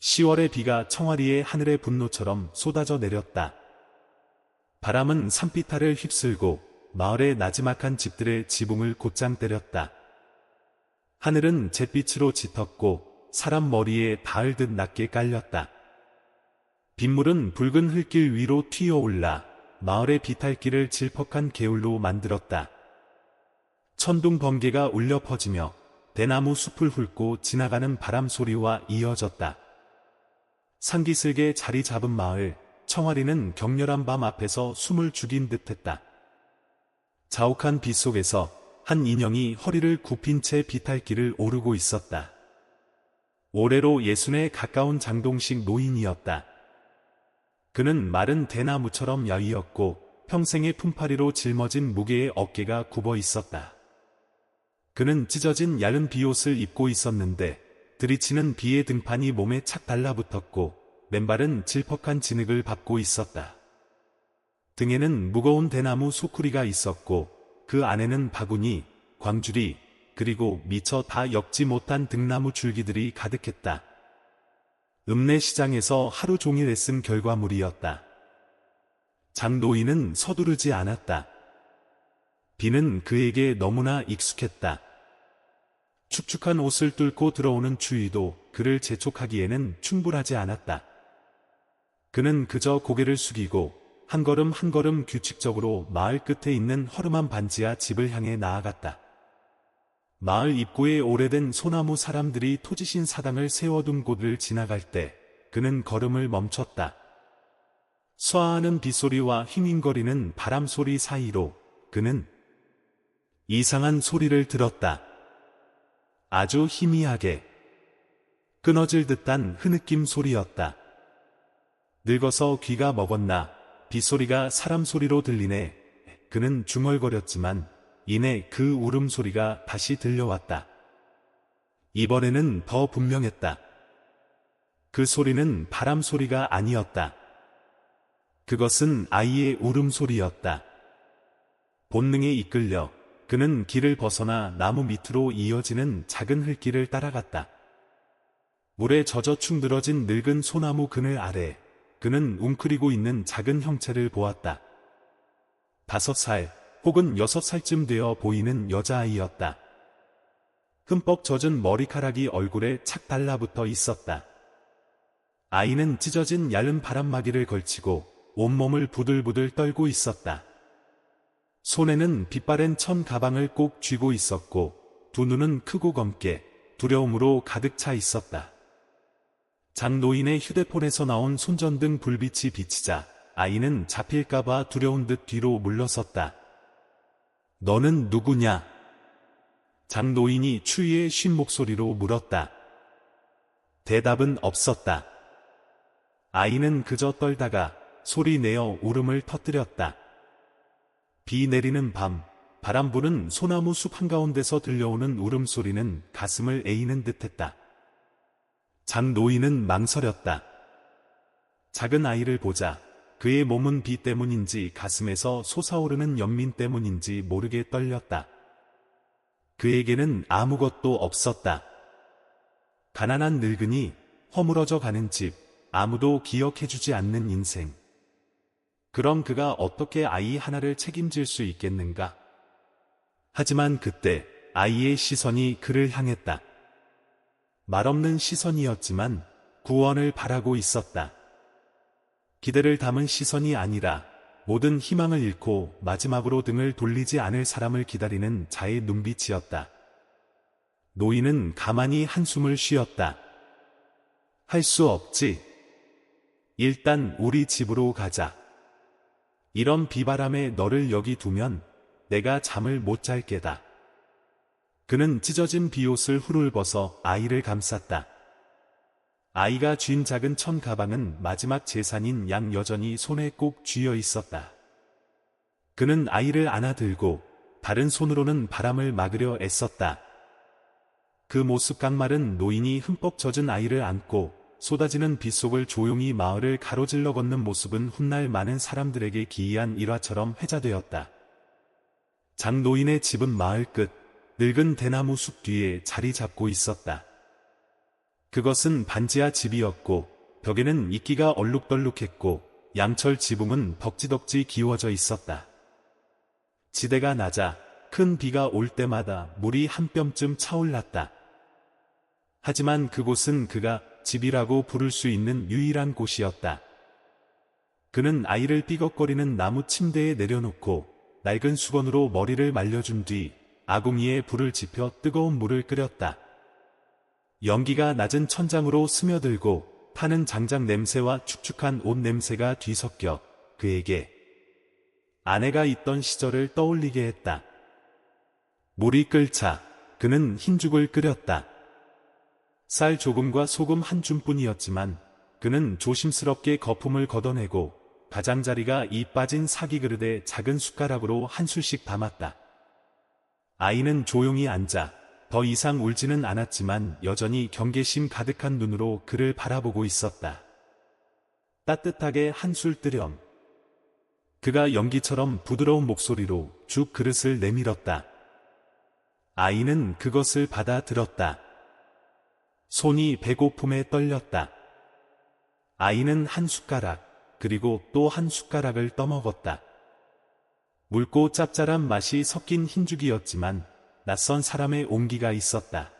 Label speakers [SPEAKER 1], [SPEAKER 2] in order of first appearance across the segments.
[SPEAKER 1] 10월의 비가 청와리의 하늘의 분노처럼 쏟아져 내렸다. 바람은 산비탈을 휩쓸고 마을의 나지막한 집들의 지붕을 곧장 때렸다. 하늘은 잿빛으로 짙었고 사람 머리에 닿을 듯 낮게 깔렸다. 빗물은 붉은 흙길 위로 튀어올라 마을의 비탈길을 질퍽한 개울로 만들었다. 천둥 번개가 울려 퍼지며 대나무 숲을 훑고 지나가는 바람 소리와 이어졌다. 상기슬게 자리 잡은 마을, 청와리는 격렬한 밤 앞에서 숨을 죽인 듯했다. 자욱한 빛 속에서 한 인형이 허리를 굽힌 채 비탈길을 오르고 있었다. 올해로 60에 가까운 장동식 노인이었다. 그는 마른 대나무처럼 야위었고 평생의 품팔이로 짊어진 무게의 어깨가 굽어 있었다. 그는 찢어진 얇은 비옷을 입고 있었는데 들이치는 비의 등판이 몸에 착 달라붙었고 맨발은 질퍽한 진흙을 밟고 있었다. 등에는 무거운 대나무 소쿠리가 있었고 그 안에는 바구니, 광주리, 그리고 미처 다 엮지 못한 등나무 줄기들이 가득했다. 읍내시장에서 하루 종일 애쓴 결과물이었다. 장노인은 서두르지 않았다. 비는 그에게 너무나 익숙했다. 축축한 옷을 뚫고 들어오는 추위도 그를 재촉하기에는 충분하지 않았다. 그는 그저 고개를 숙이고 한 걸음 한 걸음 규칙적으로 마을 끝에 있는 허름한 반지하 집을 향해 나아갔다. 마을 입구에 오래된 소나무 사람들이 토지신 사당을 세워둔 곳을 지나갈 때 그는 걸음을 멈췄다. 쏴하는 빗소리와 휘밍거리는 바람소리 사이로 그는 이상한 소리를 들었다. 아주 희미하게 끊어질 듯한 흐느낌 소리였다. 늙어서 귀가 먹었나 빗소리가 사람 소리로 들리네. 그는 중얼거렸지만 이내 그 울음소리가 다시 들려왔다. 이번에는 더 분명했다. 그 소리는 바람 소리가 아니었다. 그것은 아이의 울음소리였다. 본능에 이끌려 그는 길을 벗어나 나무 밑으로 이어지는 작은 흙길을 따라갔다. 물에 젖어 축 늘어진 늙은 소나무 그늘 아래 그는 웅크리고 있는 작은 형체를 보았다. 5살 혹은 6살쯤 되어 보이는 여자아이였다. 흠뻑 젖은 머리카락이 얼굴에 착 달라붙어 있었다. 아이는 찢어진 얇은 바람막이를 걸치고 온몸을 부들부들 떨고 있었다. 손에는 빛바랜 천 가방을 꼭 쥐고 있었고 두 눈은 크고 검게 두려움으로 가득 차 있었다. 장노인의 휴대폰에서 나온 손전등 불빛이 비치자 아이는 잡힐까봐 두려운 듯 뒤로 물러섰다. 너는 누구냐? 장노인이 추위에 쉰 목소리로 물었다. 대답은 없었다. 아이는 그저 떨다가 소리 내어 울음을 터뜨렸다. 비 내리는 밤, 바람 부는 소나무 숲 한가운데서 들려오는 울음소리는 가슴을 에이는 듯했다. 장노인은 망설였다. 작은 아이를 보자 그의 몸은 비 때문인지 가슴에서 솟아오르는 연민 때문인지 모르게 떨렸다. 그에게는 아무것도 없었다. 가난한 늙은이, 허물어져 가는 집, 아무도 기억해주지 않는 인생. 그럼 그가 어떻게 아이 하나를 책임질 수 있겠는가? 하지만 그때 아이의 시선이 그를 향했다. 말없는 시선이었지만 구원을 바라고 있었다. 기대를 담은 시선이 아니라 모든 희망을 잃고 마지막으로 등을 돌리지 않을 사람을 기다리는 자의 눈빛이었다. 노인은 가만히 한숨을 쉬었다. 할 수 없지. 일단 우리 집으로 가자. 이런 비바람에 너를 여기 두면 내가 잠을 못 잘 게다. 그는 찢어진 비옷을 훌훌 벗어 아이를 감쌌다. 아이가 쥔 작은 천 가방은 마지막 재산인 양 여전히 손에 꼭 쥐어 있었다. 그는 아이를 안아들고 다른 손으로는 바람을 막으려 애썼다. 그 모습 깡마른 노인이 흠뻑 젖은 아이를 안고 쏟아지는 빗속을 조용히 마을을 가로질러 걷는 모습은 훗날 많은 사람들에게 기이한 일화처럼 회자되었다. 장노인의 집은 마을 끝 늙은 대나무 숲 뒤에 자리 잡고 있었다. 그것은 반지하 집이었고 벽에는 이끼가 얼룩덜룩했고 양철 지붕은 덕지덕지 기워져 있었다. 지대가 낮아 큰 비가 올 때마다 물이 한 뼘쯤 차올랐다. 하지만 그곳은 그가 집이라고 부를 수 있는 유일한 곳이었다. 그는 아이를 삐걱거리는 나무 침대에 내려놓고 낡은 수건으로 머리를 말려준 뒤 아궁이에 불을 지펴 뜨거운 물을 끓였다. 연기가 낮은 천장으로 스며들고 타는 장작 냄새와 축축한 옷 냄새가 뒤섞여 그에게 아내가 있던 시절을 떠올리게 했다. 물이 끓자 그는 흰죽을 끓였다. 쌀 조금과 소금 한 줌뿐이었지만 그는 조심스럽게 거품을 걷어내고 가장자리가 이 빠진 사기 그릇에 작은 숟가락으로 한 술씩 담았다. 아이는 조용히 앉아 더 이상 울지는 않았지만 여전히 경계심 가득한 눈으로 그를 바라보고 있었다. 따뜻하게 한술 뜨렴. 그가 연기처럼 부드러운 목소리로 죽 그릇을 내밀었다. 아이는 그것을 받아들었다. 손이 배고픔에 떨렸다. 아이는 한 숟가락, 그리고 또 한 숟가락을 떠먹었다. 묽고 짭짤한 맛이 섞인 흰죽이었지만 낯선 사람의 온기가 있었다.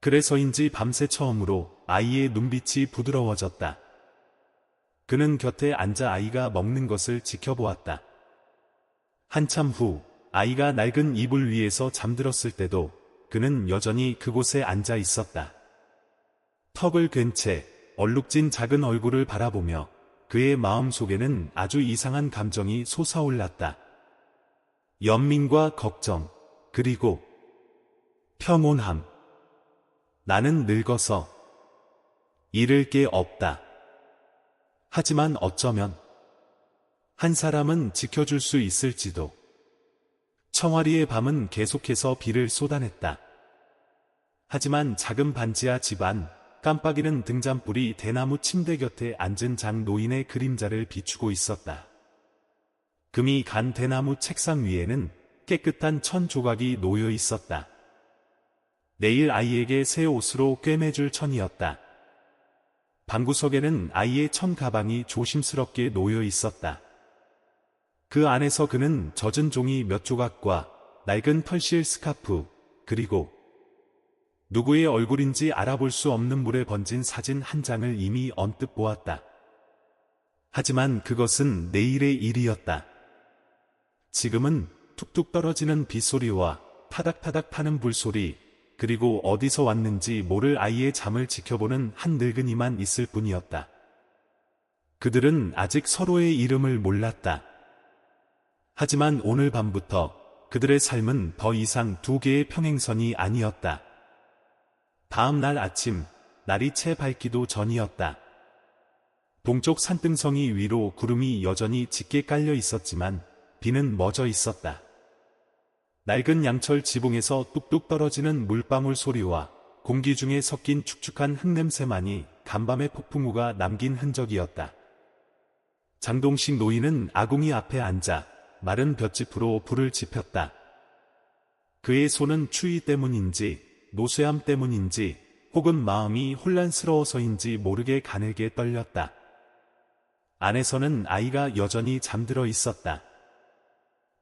[SPEAKER 1] 그래서인지 밤새 처음으로 아이의 눈빛이 부드러워졌다. 그는 곁에 앉아 아이가 먹는 것을 지켜보았다. 한참 후 아이가 낡은 이불 위에서 잠들었을 때도 그는 여전히 그곳에 앉아 있었다. 턱을 괸 채 얼룩진 작은 얼굴을 바라보며 그의 마음속에는 아주 이상한 감정이 솟아올랐다. 연민과 걱정, 그리고 평온함. 나는 늙어서 잃을 게 없다. 하지만 어쩌면 한 사람은 지켜줄 수 있을지도. 청아리의 밤은 계속해서 비를 쏟아냈다. 하지만 작은 반지하 집 안, 깜빡이는 등잔불이 대나무 침대 곁에 앉은 장노인의 그림자를 비추고 있었다. 금이 간 대나무 책상 위에는 깨끗한 천 조각이 놓여 있었다. 내일 아이에게 새 옷으로 꿰매줄 천이었다. 방구석에는 아이의 천 가방이 조심스럽게 놓여 있었다. 그 안에서 그는 젖은 종이 몇 조각과 낡은 털실 스카프, 그리고 누구의 얼굴인지 알아볼 수 없는 물에 번진 사진 한 장을 이미 언뜻 보았다. 하지만 그것은 내일의 일이었다. 지금은 툭툭 떨어지는 빗소리와 타닥타닥 타는 불소리, 그리고 어디서 왔는지 모를 아이의 잠을 지켜보는 한 늙은이만 있을 뿐이었다. 그들은 아직 서로의 이름을 몰랐다. 하지만 오늘 밤부터 그들의 삶은 더 이상 두 개의 평행선이 아니었다. 다음 날 아침, 날이 채 밝기도 전이었다. 동쪽 산등성이 위로 구름이 여전히 짙게 깔려 있었지만 비는 멎어 있었다. 낡은 양철 지붕에서 뚝뚝 떨어지는 물방울 소리와 공기 중에 섞인 축축한 흙냄새만이 간밤의 폭풍우가 남긴 흔적이었다. 장동식 노인은 아궁이 앞에 앉아 마른 볏짚으로 불을 지폈다. 그의 손은 추위 때문인지 노쇠함 때문인지 혹은 마음이 혼란스러워서인지 모르게 가늘게 떨렸다. 안에서는 아이가 여전히 잠들어 있었다.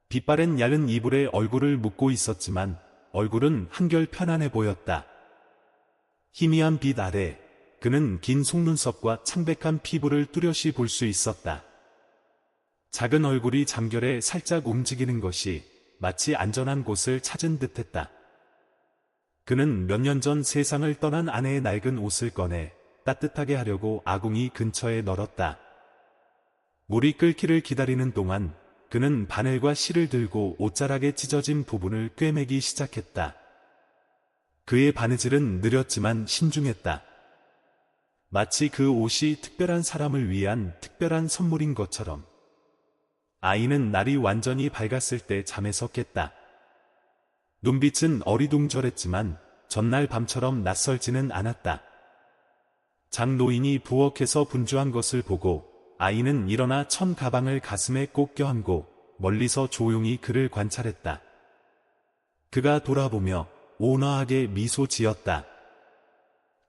[SPEAKER 1] 빛바랜 얇은 이불에 얼굴을 묻고 있었지만 얼굴은 한결 편안해 보였다. 희미한 빛 아래 그는 긴 속눈썹과 창백한 피부를 뚜렷이 볼 수 있었다. 작은 얼굴이 잠결에 살짝 움직이는 것이 마치 안전한 곳을 찾은 듯했다. 그는 몇 년 전 세상을 떠난 아내의 낡은 옷을 꺼내 따뜻하게 하려고 아궁이 근처에 널었다. 물이 끓기를 기다리는 동안 그는 바늘과 실을 들고 옷자락에 찢어진 부분을 꿰매기 시작했다. 그의 바느질은 느렸지만 신중했다. 마치 그 옷이 특별한 사람을 위한 특별한 선물인 것처럼. 아이는 날이 완전히 밝았을 때 잠에서 깼다. 눈빛은 어리둥절했지만 전날 밤처럼 낯설지는 않았다. 장노인이 부엌에서 분주한 것을 보고 아이는 일어나 천 가방을 가슴에 꼭 껴안고 멀리서 조용히 그를 관찰했다. 그가 돌아보며 온화하게 미소 지었다.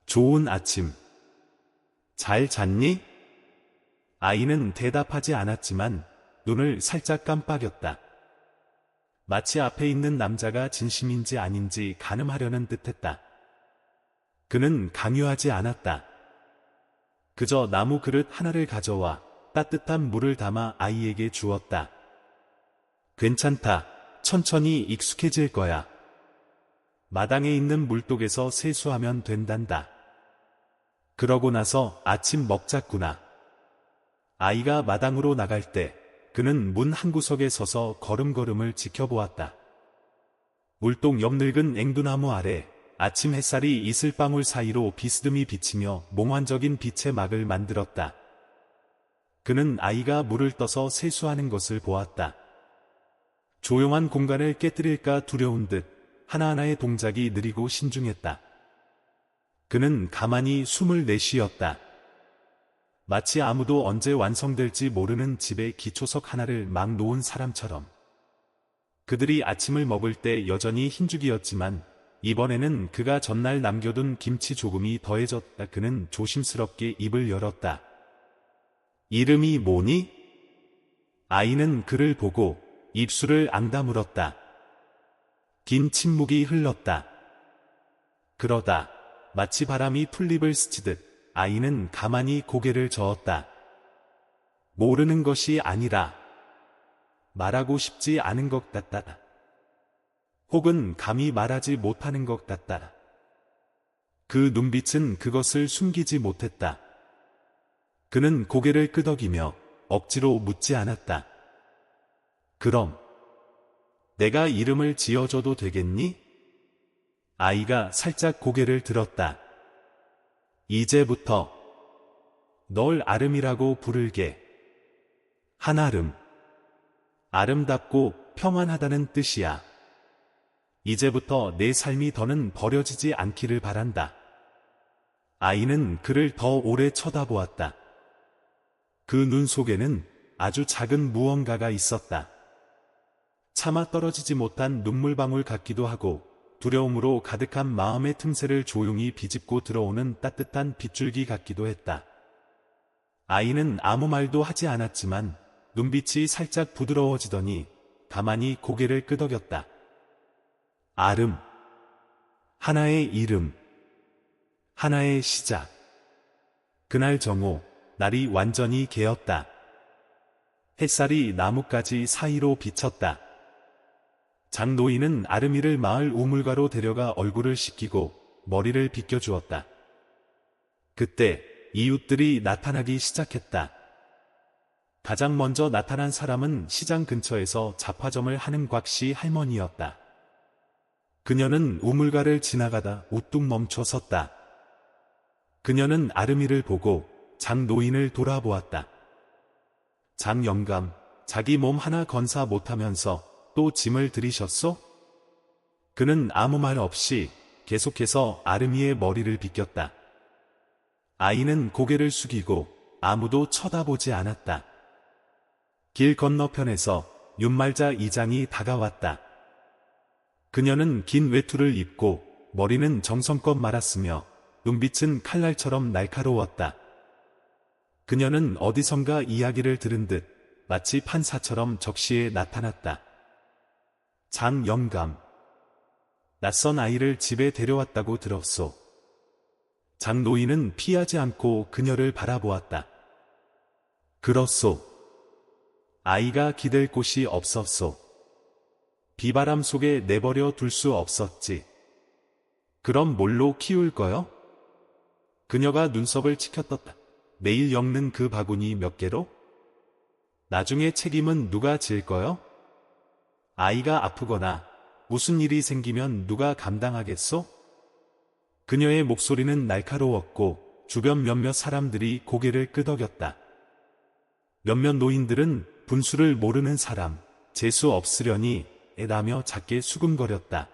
[SPEAKER 1] 좋은 아침. 잘 잤니? 아이는 대답하지 않았지만 눈을 살짝 깜빡였다. 마치 앞에 있는 남자가 진심인지 아닌지 가늠하려는 듯했다. 그는 강요하지 않았다. 그저 나무 그릇 하나를 가져와 따뜻한 물을 담아 아이에게 주었다. 괜찮다. 천천히 익숙해질 거야. 마당에 있는 물독에서 세수하면 된단다. 그러고 나서 아침 먹자꾸나. 아이가 마당으로 나갈 때 그는 문 한구석에 서서 걸음걸음을 지켜보았다. 물동 옆 늙은 앵두나무 아래 아침 햇살이 이슬방울 사이로 비스듬히 비치며 몽환적인 빛의 막을 만들었다. 그는 아이가 물을 떠서 세수하는 것을 보았다. 조용한 공간을 깨뜨릴까 두려운 듯 하나하나의 동작이 느리고 신중했다. 그는 가만히 숨을 내쉬었다. 마치 아무도 언제 완성될지 모르는 집의 기초석 하나를 막 놓은 사람처럼. 그들이 아침을 먹을 때 여전히 흰죽이었지만 이번에는 그가 전날 남겨둔 김치 조금이 더해졌다. 그는 조심스럽게 입을 열었다. 이름이 뭐니? 아이는 그를 보고 입술을 앙다물었다. 긴 침묵이 흘렀다. 그러다 마치 바람이 풀잎을 스치듯 아이는 가만히 고개를 저었다. 모르는 것이 아니라 말하고 싶지 않은 것 같다. 혹은 감히 말하지 못하는 것 같다. 그 눈빛은 그것을 숨기지 못했다. 그는 고개를 끄덕이며 억지로 묻지 않았다. 그럼 내가 이름을 지어줘도 되겠니? 아이가 살짝 고개를 들었다. 이제부터 널 아름이라고 부를게. 한아름. 아름답고 평안하다는 뜻이야. 이제부터 내 삶이 더는 버려지지 않기를 바란다. 아이는 그를 더 오래 쳐다보았다. 그 눈 속에는 아주 작은 무언가가 있었다. 차마 떨어지지 못한 눈물방울 같기도 하고 두려움으로 가득한 마음의 틈새를 조용히 비집고 들어오는 따뜻한 빗줄기 같기도 했다. 아이는 아무 말도 하지 않았지만 눈빛이 살짝 부드러워지더니 가만히 고개를 끄덕였다. 아름. 하나의 이름. 하나의 시작. 그날 정오, 날이 완전히 개었다. 햇살이 나뭇가지 사이로 비쳤다. 장노인은 아름이를 마을 우물가로 데려가 얼굴을 씻기고 머리를 빗겨주었다. 그때 이웃들이 나타나기 시작했다. 가장 먼저 나타난 사람은 시장 근처에서 잡화점을 하는 곽씨 할머니였다. 그녀는 우물가를 지나가다 우뚝 멈춰 섰다. 그녀는 아름이를 보고 장노인을 돌아보았다. 장영감, 자기 몸 하나 건사 못하면서 또 짐을 들이셨소? 그는 아무 말 없이 계속해서 아름이의 머리를 빗겼다. 아이는 고개를 숙이고 아무도 쳐다보지 않았다. 길 건너편에서 윤말자 이장이 다가왔다. 그녀는 긴 외투를 입고 머리는 정성껏 말았으며 눈빛은 칼날처럼 날카로웠다. 그녀는 어디선가 이야기를 들은 듯 마치 판사처럼 적시에 나타났다. 장영감. 낯선 아이를 집에 데려왔다고 들었소. 장노인은 피하지 않고 그녀를 바라보았다. 그렇소. 아이가 기댈 곳이 없었소. 비바람 속에 내버려 둘 수 없었지. 그럼 뭘로 키울 거요? 그녀가 눈썹을 치켜떴다. 매일 엮는 그 바구니 몇 개로? 나중에 책임은 누가 질 거요? 아이가 아프거나 무슨 일이 생기면 누가 감당하겠소? 그녀의 목소리는 날카로웠고 주변 몇몇 사람들이 고개를 끄덕였다. 몇몇 노인들은 분수를 모르는 사람, 재수 없으려니 애다며 작게 수근거렸다.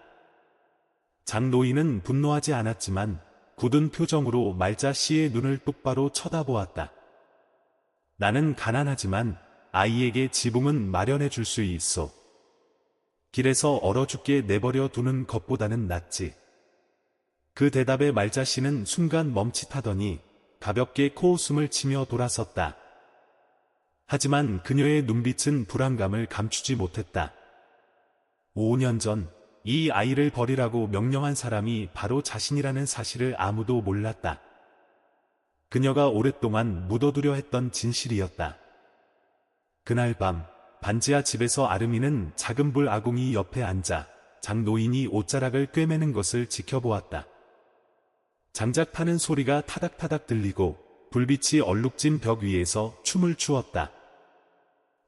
[SPEAKER 1] 장노인은 분노하지 않았지만 굳은 표정으로 말자 씨의 눈을 똑바로 쳐다보았다. 나는 가난하지만 아이에게 지붕은 마련해 줄 수 있어. 길에서 얼어 죽게 내버려 두는 것보다는 낫지. 그 대답에 말자씨는 순간 멈칫하더니 가볍게 코웃음을 치며 돌아섰다. 하지만 그녀의 눈빛은 불안감을 감추지 못했다. 5년 전 이 아이를 버리라고 명령한 사람이 바로 자신이라는 사실을 아무도 몰랐다. 그녀가 오랫동안 묻어두려 했던 진실이었다. 그날 밤 반지하 집에서 아름이는 작은 불 아궁이 옆에 앉아 장노인이 옷자락을 꿰매는 것을 지켜보았다. 장작 파는 소리가 타닥타닥 들리고 불빛이 얼룩진 벽 위에서 춤을 추었다.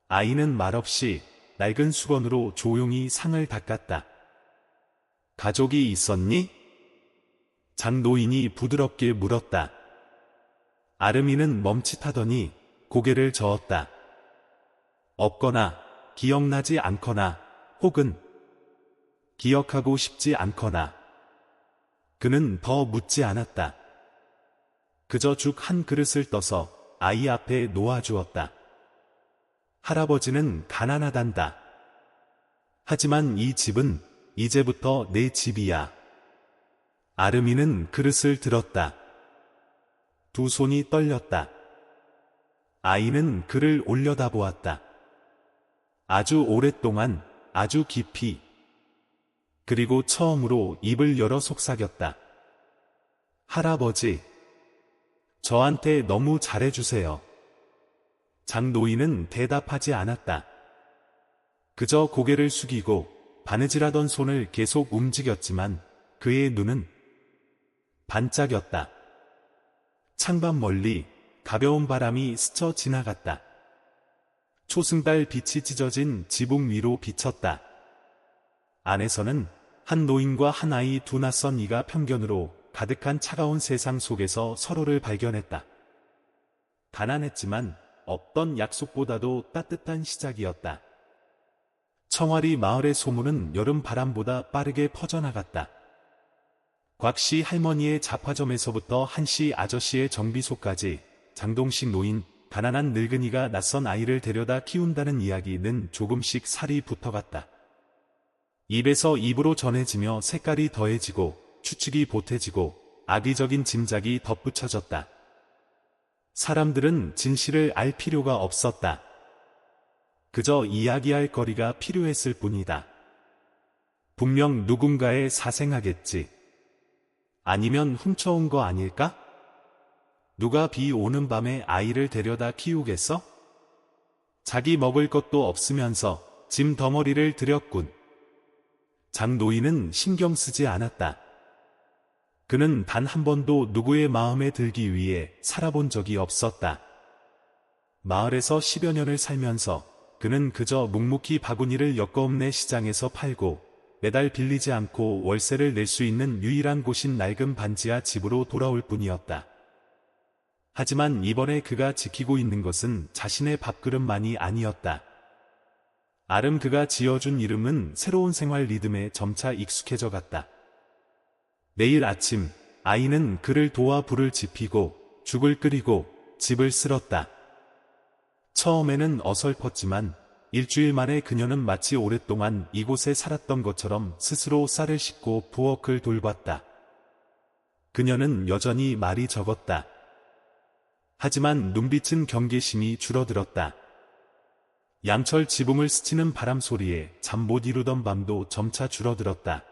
[SPEAKER 1] 아이는 말없이 낡은 수건으로 조용히 상을 닦았다. 가족이 있었니? 장노인이 부드럽게 물었다. 아름이는 멈칫하더니 고개를 저었다. 없거나 기억나지 않거나 혹은 기억하고 싶지 않거나. 그는 더 묻지 않았다. 그저 죽 한 그릇을 떠서 아이 앞에 놓아주었다. 할아버지는 가난하단다. 하지만 이 집은 이제부터 내 집이야. 아름이는 그릇을 들었다. 두 손이 떨렸다. 아이는 그를 올려다보았다. 아주 오랫동안, 아주 깊이. 그리고 처음으로 입을 열어 속삭였다. 할아버지, 저한테 너무 잘해주세요. 장노인은 대답하지 않았다. 그저 고개를 숙이고 바느질하던 손을 계속 움직였지만 그의 눈은 반짝였다. 창밖 멀리 가벼운 바람이 스쳐 지나갔다. 초승달 빛이 찢어진 지붕 위로 비쳤다. 안에서는 한 노인과 한 아이 두 낯선 이가 편견으로 가득한 차가운 세상 속에서 서로를 발견했다. 가난했지만 없던 약속보다도 따뜻한 시작이었다. 청아리 마을의 소문은 여름 바람보다 빠르게 퍼져나갔다. 곽씨 할머니의 잡화점에서부터 한씨 아저씨의 정비소까지 장동식 노인, 가난한 늙은이가 낯선 아이를 데려다 키운다는 이야기는 조금씩 살이 붙어갔다. 입에서 입으로 전해지며 색깔이 더해지고 추측이 보태지고 악의적인 짐작이 덧붙여졌다. 사람들은 진실을 알 필요가 없었다. 그저 이야기할 거리가 필요했을 뿐이다. 분명 누군가의 사생아겠지. 아니면 훔쳐온 거 아닐까? 누가 비 오는 밤에 아이를 데려다 키우겠어? 자기 먹을 것도 없으면서 짐 덩어리를 들였군. 장노인은 신경 쓰지 않았다. 그는 단 한 번도 누구의 마음에 들기 위해 살아본 적이 없었다. 마을에서 10여 년을 살면서 그는 그저 묵묵히 바구니를 엮어읍내 시장에서 팔고 매달 빌리지 않고 월세를 낼 수 있는 유일한 곳인 낡은 반지하 집으로 돌아올 뿐이었다. 하지만 이번에 그가 지키고 있는 것은 자신의 밥그릇만이 아니었다. 아름 그가 지어준 이름은 새로운 생활 리듬에 점차 익숙해져 갔다. 매일 아침 아이는 그를 도와 불을 지피고 죽을 끓이고 집을 쓸었다. 처음에는 어설펐지만 일주일 만에 그녀는 마치 오랫동안 이곳에 살았던 것처럼 스스로 쌀을 씻고 부엌을 돌봤다. 그녀는 여전히 말이 적었다. 하지만 눈빛은 경계심이 줄어들었다. 양철 지붕을 스치는 바람 소리에 잠 못 이루던 밤도 점차 줄어들었다.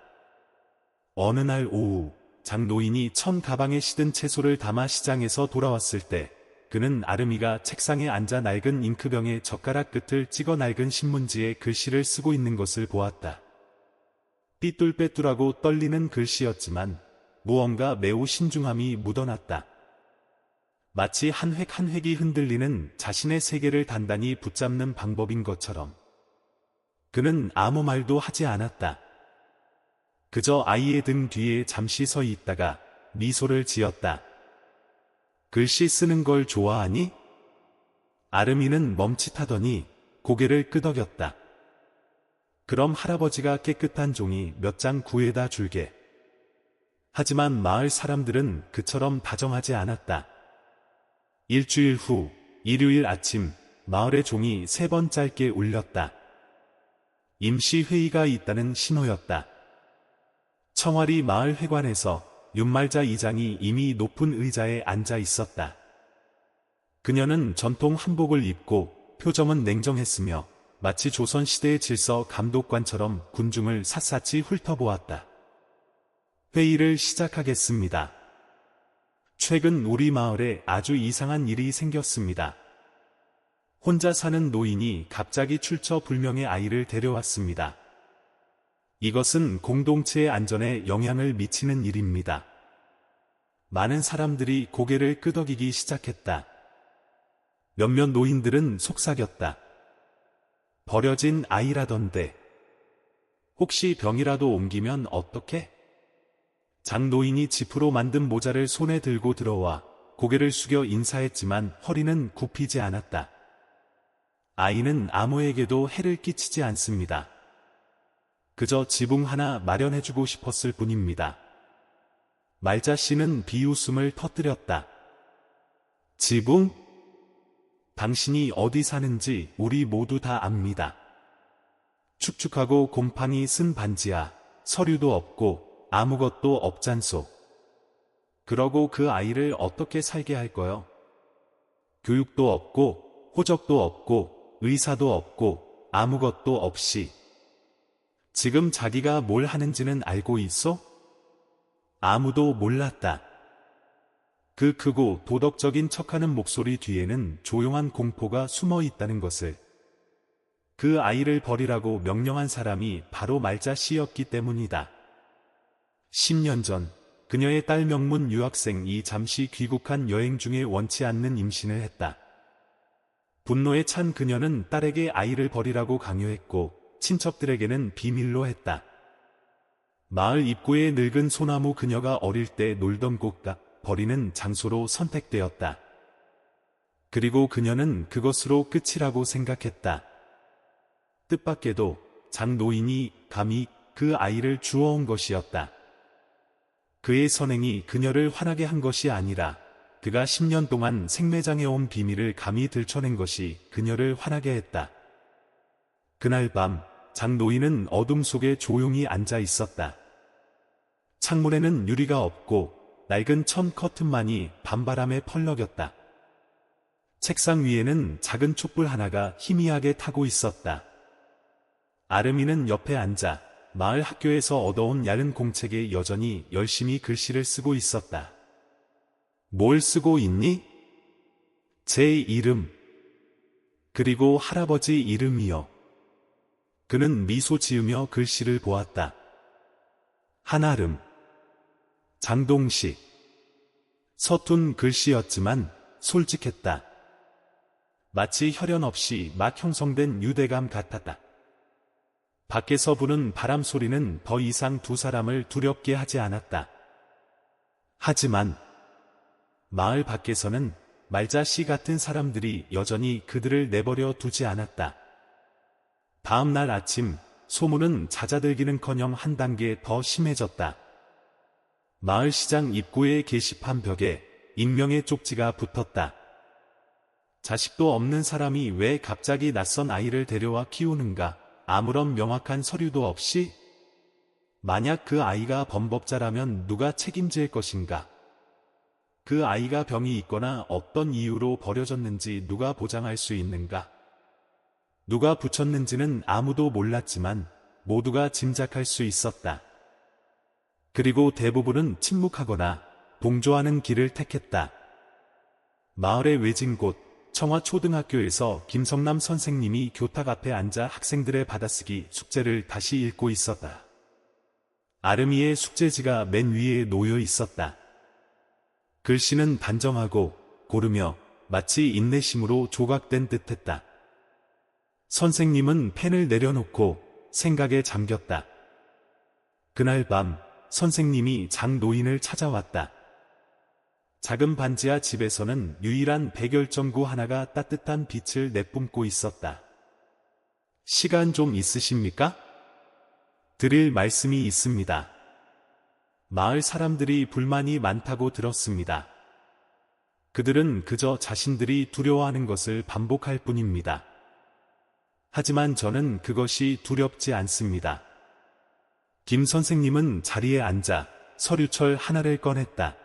[SPEAKER 1] 어느 날 오후 장노인이 천 가방에 시든 채소를 담아 시장에서 돌아왔을 때 그는 아름이가 책상에 앉아 낡은 잉크병에 젓가락 끝을 찍어 낡은 신문지에 글씨를 쓰고 있는 것을 보았다. 삐뚤빼뚤하고 떨리는 글씨였지만 무언가 매우 신중함이 묻어났다. 마치 한 획 한 획이 흔들리는 자신의 세계를 단단히 붙잡는 방법인 것처럼. 그는 아무 말도 하지 않았다. 그저 아이의 등 뒤에 잠시 서 있다가 미소를 지었다. 글씨 쓰는 걸 좋아하니? 아름이는 멈칫하더니 고개를 끄덕였다. 그럼 할아버지가 깨끗한 종이 몇 장 구해다 줄게. 하지만 마을 사람들은 그처럼 다정하지 않았다. 일주일 후 일요일 아침 마을의 종이 3번 짧게 울렸다. 임시 회의가 있다는 신호였다. 청아리 마을 회관에서 윤말자 이장이 이미 높은 의자에 앉아 있었다. 그녀는 전통 한복을 입고 표정은 냉정했으며 마치 조선시대의 질서 감독관처럼 군중을 샅샅이 훑어보았다. 회의를 시작하겠습니다. 최근 우리 마을에 아주 이상한 일이 생겼습니다. 혼자 사는 노인이 갑자기 출처불명의 아이를 데려왔습니다. 이것은 공동체의 안전에 영향을 미치는 일입니다. 많은 사람들이 고개를 끄덕이기 시작했다. 몇몇 노인들은 속삭였다. 버려진 아이라던데. 혹시 병이라도 옮기면 어떡해? 장노인이 지프로 만든 모자를 손에 들고 들어와 고개를 숙여 인사했지만 허리는 굽히지 않았다. 아이는 아무에게도 해를 끼치지 않습니다. 그저 지붕 하나 마련해주고 싶었을 뿐입니다. 말자 씨는 비웃음을 터뜨렸다. 지붕? 당신이 어디 사는지 우리 모두 다 압니다. 축축하고 곰팡이 쓴 반지하, 서류도 없고 아무것도 없잖소. 그러고 그 아이를 어떻게 살게 할 거요? 교육도 없고 호적도 없고 의사도 없고 아무것도 없이. 지금 자기가 뭘 하는지는 알고 있어? 아무도 몰랐다. 그 크고 도덕적인 척하는 목소리 뒤에는 조용한 공포가 숨어 있다는 것을. 그 아이를 버리라고 명령한 사람이 바로 말자 씨였기 때문이다. 10년 전 그녀의 딸 명문 유학생이 잠시 귀국한 여행 중에 원치 않는 임신을 했다. 분노에 찬 그녀는 딸에게 아이를 버리라고 강요했고 친척들에게는 비밀로 했다. 마을 입구의 늙은 소나무 그녀가 어릴 때 놀던 곳과 버리는 장소로 선택되었다. 그리고 그녀는 그것으로 끝이라고 생각했다. 뜻밖에도 장노인이 감히 그 아이를 주워온 것이었다. 그의 선행이 그녀를 화나게 한 것이 아니라 그가 10년 동안 생매장해온 비밀을 감히 들춰낸 것이 그녀를 화나게 했다. 그날 밤 장노인은 어둠 속에 조용히 앉아 있었다. 창문에는 유리가 없고 낡은 천 커튼만이 밤바람에 펄럭였다. 책상 위에는 작은 촛불 하나가 희미하게 타고 있었다. 아름이는 옆에 앉아 마을 학교에서 얻어온 얇은 공책에 여전히 열심히 글씨를 쓰고 있었다. 뭘 쓰고 있니? 제 이름. 그리고 할아버지 이름이요. 그는 미소 지으며 글씨를 보았다. 한아름. 장동식. 서툰 글씨였지만 솔직했다. 마치 혈연 없이 막 형성된 유대감 같았다. 밖에서 부는 바람 소리는 더 이상 두 사람을 두렵게 하지 않았다. 하지만 마을 밖에서는 말자 씨 같은 사람들이 여전히 그들을 내버려 두지 않았다. 다음 날 아침 소문은 잦아들기는커녕 한 단계 더 심해졌다. 마을 시장 입구의 게시판 벽에 익명의 쪽지가 붙었다. 자식도 없는 사람이 왜 갑자기 낯선 아이를 데려와 키우는가? 아무런 명확한 서류도 없이? 만약 그 아이가 범법자라면 누가 책임질 것인가? 그 아이가 병이 있거나 어떤 이유로 버려졌는지 누가 보장할 수 있는가? 누가 붙였는지는 아무도 몰랐지만 모두가 짐작할 수 있었다. 그리고 대부분은 침묵하거나 동조하는 길을 택했다. 마을의 외진 곳 청화초등학교에서 김성남 선생님이 교탁 앞에 앉아 학생들의 받아쓰기 숙제를 다시 읽고 있었다. 아름이의 숙제지가 맨 위에 놓여 있었다. 글씨는 단정하고 고르며 마치 인내심으로 조각된 듯했다. 선생님은 펜을 내려놓고 생각에 잠겼다. 그날 밤 선생님이 장노인을 찾아왔다. 작은 반지하 집에서는 유일한 백열전구 하나가 따뜻한 빛을 내뿜고 있었다. 시간 좀 있으십니까? 드릴 말씀이 있습니다. 마을 사람들이 불만이 많다고 들었습니다. 그들은 그저 자신들이 두려워하는 것을 반복할 뿐입니다. 하지만 저는 그것이 두렵지 않습니다. 김 선생님은 자리에 앉아 서류철 하나를 꺼냈다.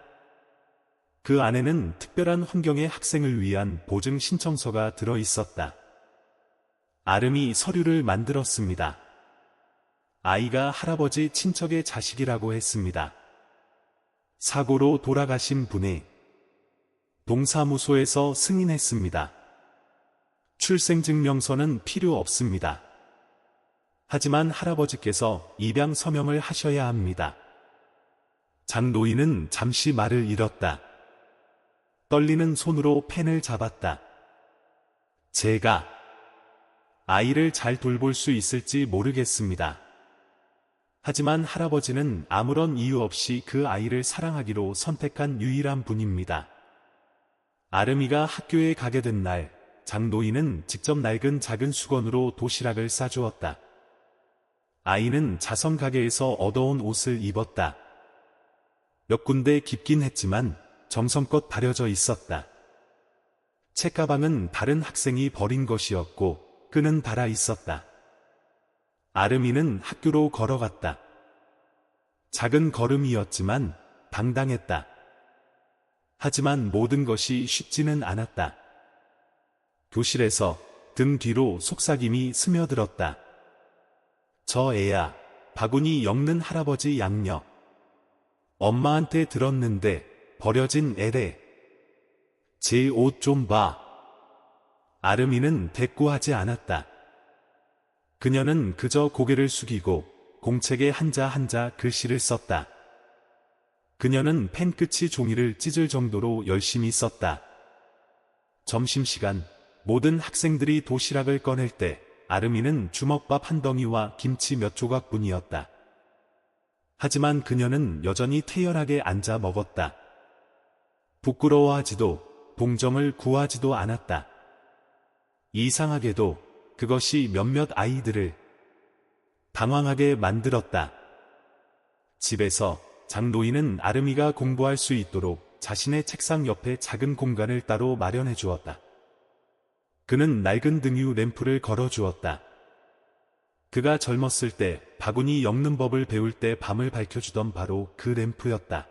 [SPEAKER 1] 그 안에는 특별한 환경의 학생을 위한 보증 신청서가 들어 있었다. 아름이 서류를 만들었습니다. 아이가 할아버지 친척의 자식이라고 했습니다. 사고로 돌아가신 분의 동사무소에서 승인했습니다. 출생증명서는 필요 없습니다. 하지만 할아버지께서 입양 서명을 하셔야 합니다. 장노인은 잠시 말을 잃었다. 떨리는 손으로 펜을 잡았다. 제가 아이를 잘 돌볼 수 있을지 모르겠습니다. 하지만 할아버지는 아무런 이유 없이 그 아이를 사랑하기로 선택한 유일한 분입니다. 아름이가 학교에 가게 된 날, 장노인은 직접 낡은 작은 수건으로 도시락을 싸주었다. 아이는 자선 가게에서 얻어온 옷을 입었다. 몇 군데 깊긴 했지만 정성껏 다려져 있었다. 책가방은 다른 학생이 버린 것이었고 끈은 달아 있었다. 아름이는 학교로 걸어갔다. 작은 걸음이었지만 당당했다. 하지만 모든 것이 쉽지는 않았다. 교실에서 등 뒤로 속삭임이 스며들었다. 저 애야, 바구니 엮는 할아버지 양녀. 엄마한테 들었는데 버려진 애래. 제 옷 좀 봐. 아름이는 대꾸하지 않았다. 그녀는 그저 고개를 숙이고 공책에 한자 한자 글씨를 썼다. 그녀는 펜끝이 종이를 찢을 정도로 열심히 썼다. 점심시간, 모든 학생들이 도시락을 꺼낼 때 아름이는 주먹밥 한 덩이와 김치 몇 조각뿐이었다. 하지만 그녀는 여전히 태연하게 앉아 먹었다. 부끄러워하지도 동정을 구하지도 않았다. 이상하게도 그것이 몇몇 아이들을 당황하게 만들었다. 집에서 장노인은 아름이가 공부할 수 있도록 자신의 책상 옆에 작은 공간을 따로 마련해 주었다. 그는 낡은 등유 램프를 걸어 주었다. 그가 젊었을 때 바구니 엮는 법을 배울 때 밤을 밝혀주던 바로 그 램프였다.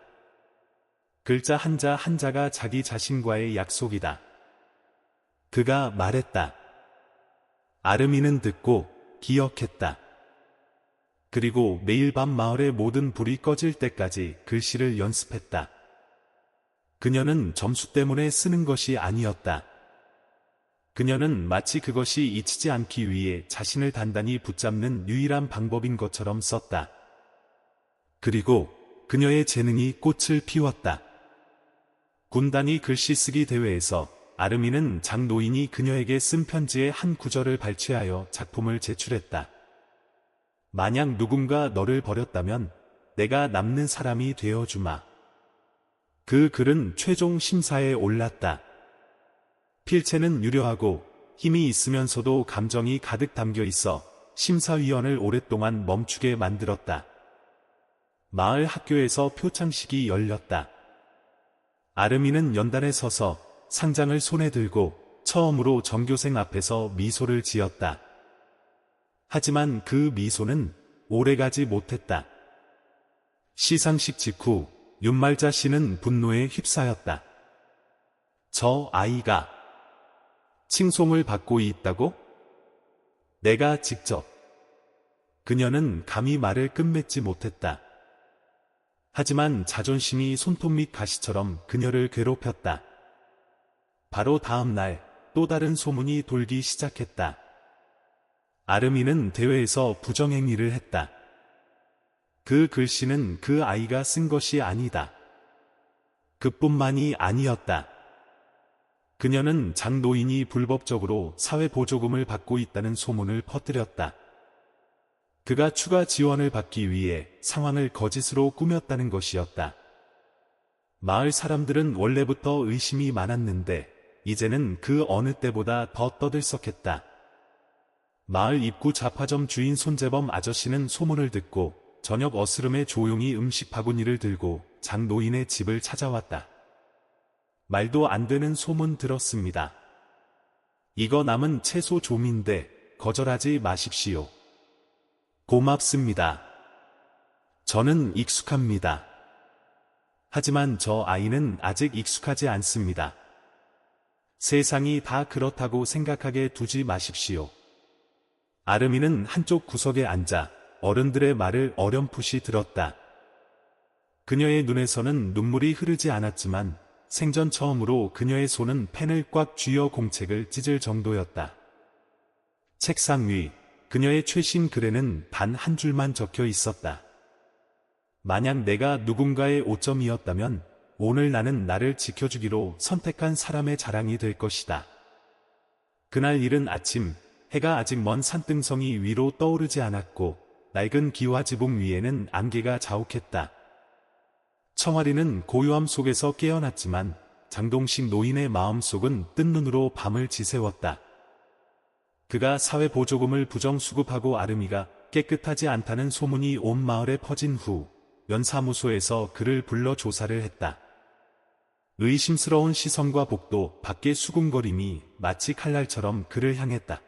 [SPEAKER 1] 글자 한자 한자가 자기 자신과의 약속이다. 그가 말했다. 아름이는 듣고 기억했다. 그리고 매일 밤 마을의 모든 불이 꺼질 때까지 글씨를 연습했다. 그녀는 점수 때문에 쓰는 것이 아니었다. 그녀는 마치 그것이 잊히지 않기 위해 자신을 단단히 붙잡는 유일한 방법인 것처럼 썼다. 그리고 그녀의 재능이 꽃을 피웠다. 군단위 글씨쓰기 대회에서 아름이는 장노인이 그녀에게 쓴 편지의 한 구절을 발췌하여 작품을 제출했다. 만약 누군가 너를 버렸다면 내가 남는 사람이 되어주마. 그 글은 최종 심사에 올랐다. 필체는 유려하고 힘이 있으면서도 감정이 가득 담겨 있어 심사위원을 오랫동안 멈추게 만들었다. 마을 학교에서 표창식이 열렸다. 아름이는 연단에 서서 상장을 손에 들고 처음으로 전교생 앞에서 미소를 지었다. 하지만 그 미소는 오래가지 못했다. 시상식 직후 윤말자 씨는 분노에 휩싸였다. 저 아이가 칭송을 받고 있다고? 내가 직접. 그녀는 감히 말을 끝맺지 못했다. 하지만 자존심이 손톱 밑 가시처럼 그녀를 괴롭혔다. 바로 다음 날 또 다른 소문이 돌기 시작했다. 아름이는 대회에서 부정행위를 했다. 그 글씨는 그 아이가 쓴 것이 아니다. 그뿐만이 아니었다. 그녀는 장노인이 불법적으로 사회보조금을 받고 있다는 소문을 퍼뜨렸다. 그가 추가 지원을 받기 위해 상황을 거짓으로 꾸몄다는 것이었다. 마을 사람들은 원래부터 의심이 많았는데 이제는 그 어느 때보다 더 떠들썩했다. 마을 입구 잡화점 주인 손재범 아저씨는 소문을 듣고 저녁 어스름에 조용히 음식 바구니를 들고 장노인의 집을 찾아왔다. 말도 안 되는 소문 들었습니다. 이거 남은 채소 좀인데 거절하지 마십시오. 고맙습니다. 저는 익숙합니다. 하지만 저 아이는 아직 익숙하지 않습니다. 세상이 다 그렇다고 생각하게 두지 마십시오. 아름이는 한쪽 구석에 앉아 어른들의 말을 어렴풋이 들었다. 그녀의 눈에서는 눈물이 흐르지 않았지만 생전 처음으로 그녀의 손은 펜을 꽉 쥐어 공책을 찢을 정도였다. 책상 위 그녀의 최신 글에는 단 한 줄만 적혀 있었다. 만약 내가 누군가의 오점이었다면 오늘 나는 나를 지켜주기로 선택한 사람의 자랑이 될 것이다. 그날 이른 아침 해가 아직 먼 산등성이 위로 떠오르지 않았고 낡은 기와지붕 위에는 안개가 자욱했다. 청아리는 고요함 속에서 깨어났지만 장동식 노인의 마음속은 뜬 눈으로 밤을 지새웠다. 그가 사회보조금을 부정수급하고 아름이가 깨끗하지 않다는 소문이 온 마을에 퍼진 후 면사무소에서 그를 불러 조사를 했다. 의심스러운 시선과 복도 밖의 수군거림이 마치 칼날처럼 그를 향했다.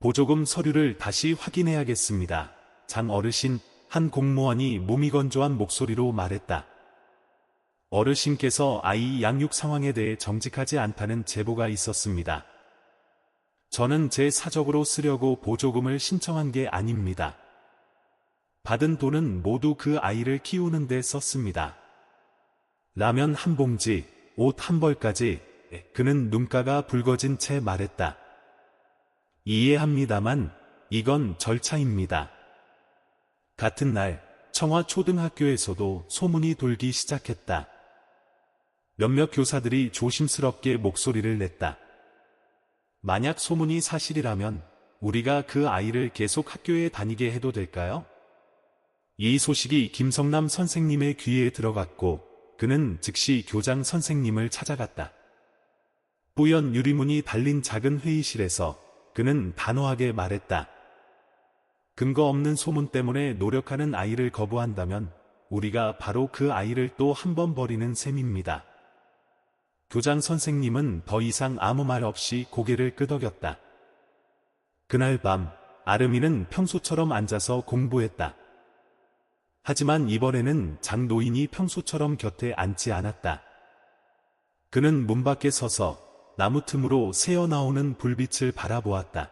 [SPEAKER 1] 보조금 서류를 다시 확인해야겠습니다. 장 어르신, 한 공무원이 무미건조한 목소리로 말했다. 어르신께서 아이 양육 상황에 대해 정직하지 않다는 제보가 있었습니다. 저는 제 사적으로 쓰려고 보조금을 신청한 게 아닙니다. 받은 돈은 모두 그 아이를 키우는 데 썼습니다. 라면 한 봉지, 옷 한 벌까지. 그는 눈가가 붉어진 채 말했다. 이해합니다만 이건 절차입니다. 같은 날 청화 초등학교에서도 소문이 돌기 시작했다. 몇몇 교사들이 조심스럽게 목소리를 냈다. 만약 소문이 사실이라면 우리가 그 아이를 계속 학교에 다니게 해도 될까요? 이 소식이 김성남 선생님의 귀에 들어갔고 그는 즉시 교장 선생님을 찾아갔다. 뿌연 유리문이 달린 작은 회의실에서 그는 단호하게 말했다. 근거 없는 소문 때문에 노력하는 아이를 거부한다면 우리가 바로 그 아이를 또 한 번 버리는 셈입니다. 교장 선생님은 더 이상 아무 말 없이 고개를 끄덕였다. 그날 밤 아름이는 평소처럼 앉아서 공부했다. 하지만 이번에는 장 노인이 평소처럼 곁에 앉지 않았다. 그는 문 밖에 서서 나무 틈으로 새어나오는 불빛을 바라보았다.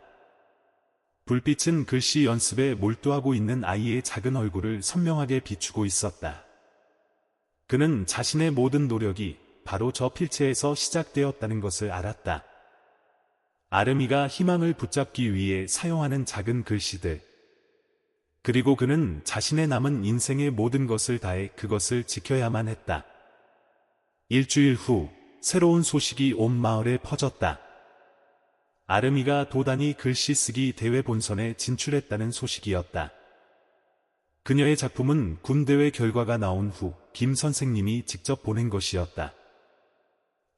[SPEAKER 1] 불빛은 글씨 연습에 몰두하고 있는 아이의 작은 얼굴을 선명하게 비추고 있었다. 그는 자신의 모든 노력이 바로 저 필체에서 시작되었다는 것을 알았다. 아름이가 희망을 붙잡기 위해 사용하는 작은 글씨들. 그리고 그는 자신의 남은 인생의 모든 것을 다해 그것을 지켜야만 했다. 일주일 후 새로운 소식이 온 마을에 퍼졌다. 아름이가 도단위 글씨쓰기 대회 본선에 진출했다는 소식이었다. 그녀의 작품은 군대회 결과가 나온 후 김 선생님이 직접 보낸 것이었다.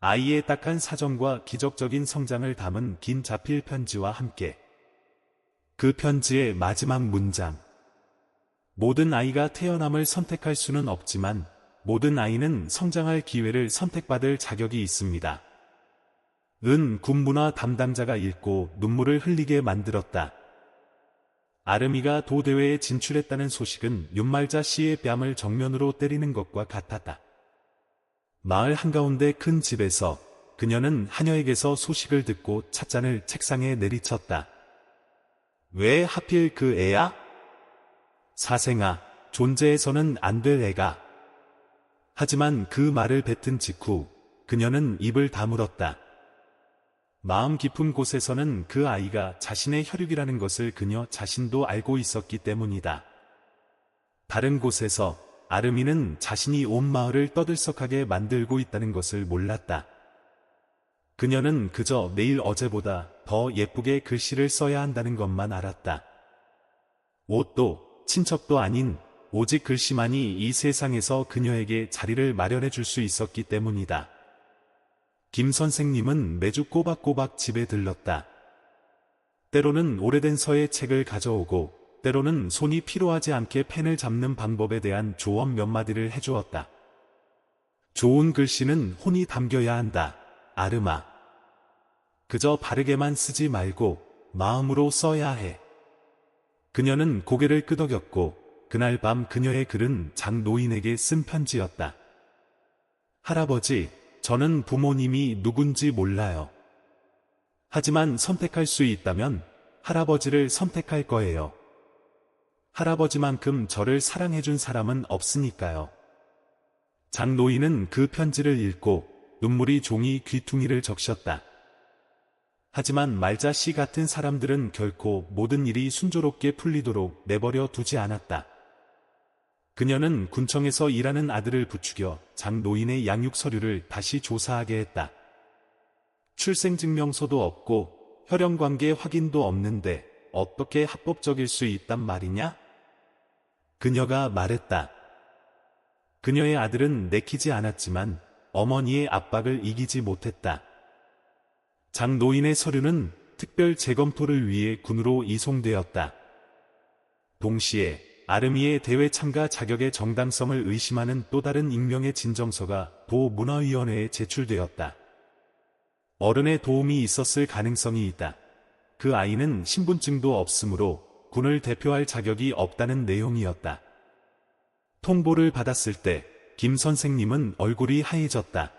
[SPEAKER 1] 아이의 딱한 사정과 기적적인 성장을 담은 긴 자필 편지와 함께 그 편지의 마지막 문장. 모든 아이가 태어남을 선택할 수는 없지만 모든 아이는 성장할 기회를 선택받을 자격이 있습니다. 은 군문화 담당자가 읽고 눈물을 흘리게 만들었다. 아름이가 도대회에 진출했다는 소식은 윤말자 씨의 뺨을 정면으로 때리는 것과 같았다. 마을 한가운데 큰 집에서 그녀는 하녀에게서 소식을 듣고 찻잔을 책상에 내리쳤다. 왜 하필 그 애야? 사생아, 존재해서는 안 될 애가. 하지만 그 말을 뱉은 직후 그녀는 입을 다물었다. 마음 깊은 곳에서는 그 아이가 자신의 혈육이라는 것을 그녀 자신도 알고 있었기 때문이다. 다른 곳에서 아름이는 자신이 온 마을을 떠들썩하게 만들고 있다는 것을 몰랐다. 그녀는 그저 내일 어제보다 더 예쁘게 글씨를 써야 한다는 것만 알았다. 옷도 친척도 아닌 오직 글씨만이 이 세상에서 그녀에게 자리를 마련해 줄 수 있었기 때문이다. 김 선생님은 매주 꼬박꼬박 집에 들렀다. 때로는 오래된 서예 책을 가져오고 때로는 손이 피로하지 않게 펜을 잡는 방법에 대한 조언 몇 마디를 해주었다. 좋은 글씨는 혼이 담겨야 한다, 아름아. 그저 바르게만 쓰지 말고 마음으로 써야 해. 그녀는 고개를 끄덕였고 그날 밤 그녀의 글은 장 노인에게 쓴 편지였다. 할아버지, 저는 부모님이 누군지 몰라요. 하지만 선택할 수 있다면 할아버지를 선택할 거예요. 할아버지만큼 저를 사랑해준 사람은 없으니까요. 장노인은 그 편지를 읽고 눈물이 종이 귀퉁이를 적셨다. 하지만 말자 씨 같은 사람들은 결코 모든 일이 순조롭게 풀리도록 내버려 두지 않았다. 그녀는 군청에서 일하는 아들을 부추겨 장노인의 양육 서류를 다시 조사하게 했다. 출생증명서도 없고 혈연관계 확인도 없는데 어떻게 합법적일 수 있단 말이냐? 그녀가 말했다. 그녀의 아들은 내키지 않았지만 어머니의 압박을 이기지 못했다. 장노인의 서류는 특별 재검토를 위해 군으로 이송되었다. 동시에 아르미의 대회 참가 자격의 정당성을 의심하는 또 다른 익명의 진정서가 도문화위원회에 제출되었다. 어른의 도움이 있었을 가능성이 있다. 그 아이는 신분증도 없으므로 군을 대표할 자격이 없다는 내용이었다. 통보를 받았을 때 김 선생님은 얼굴이 하얘졌다.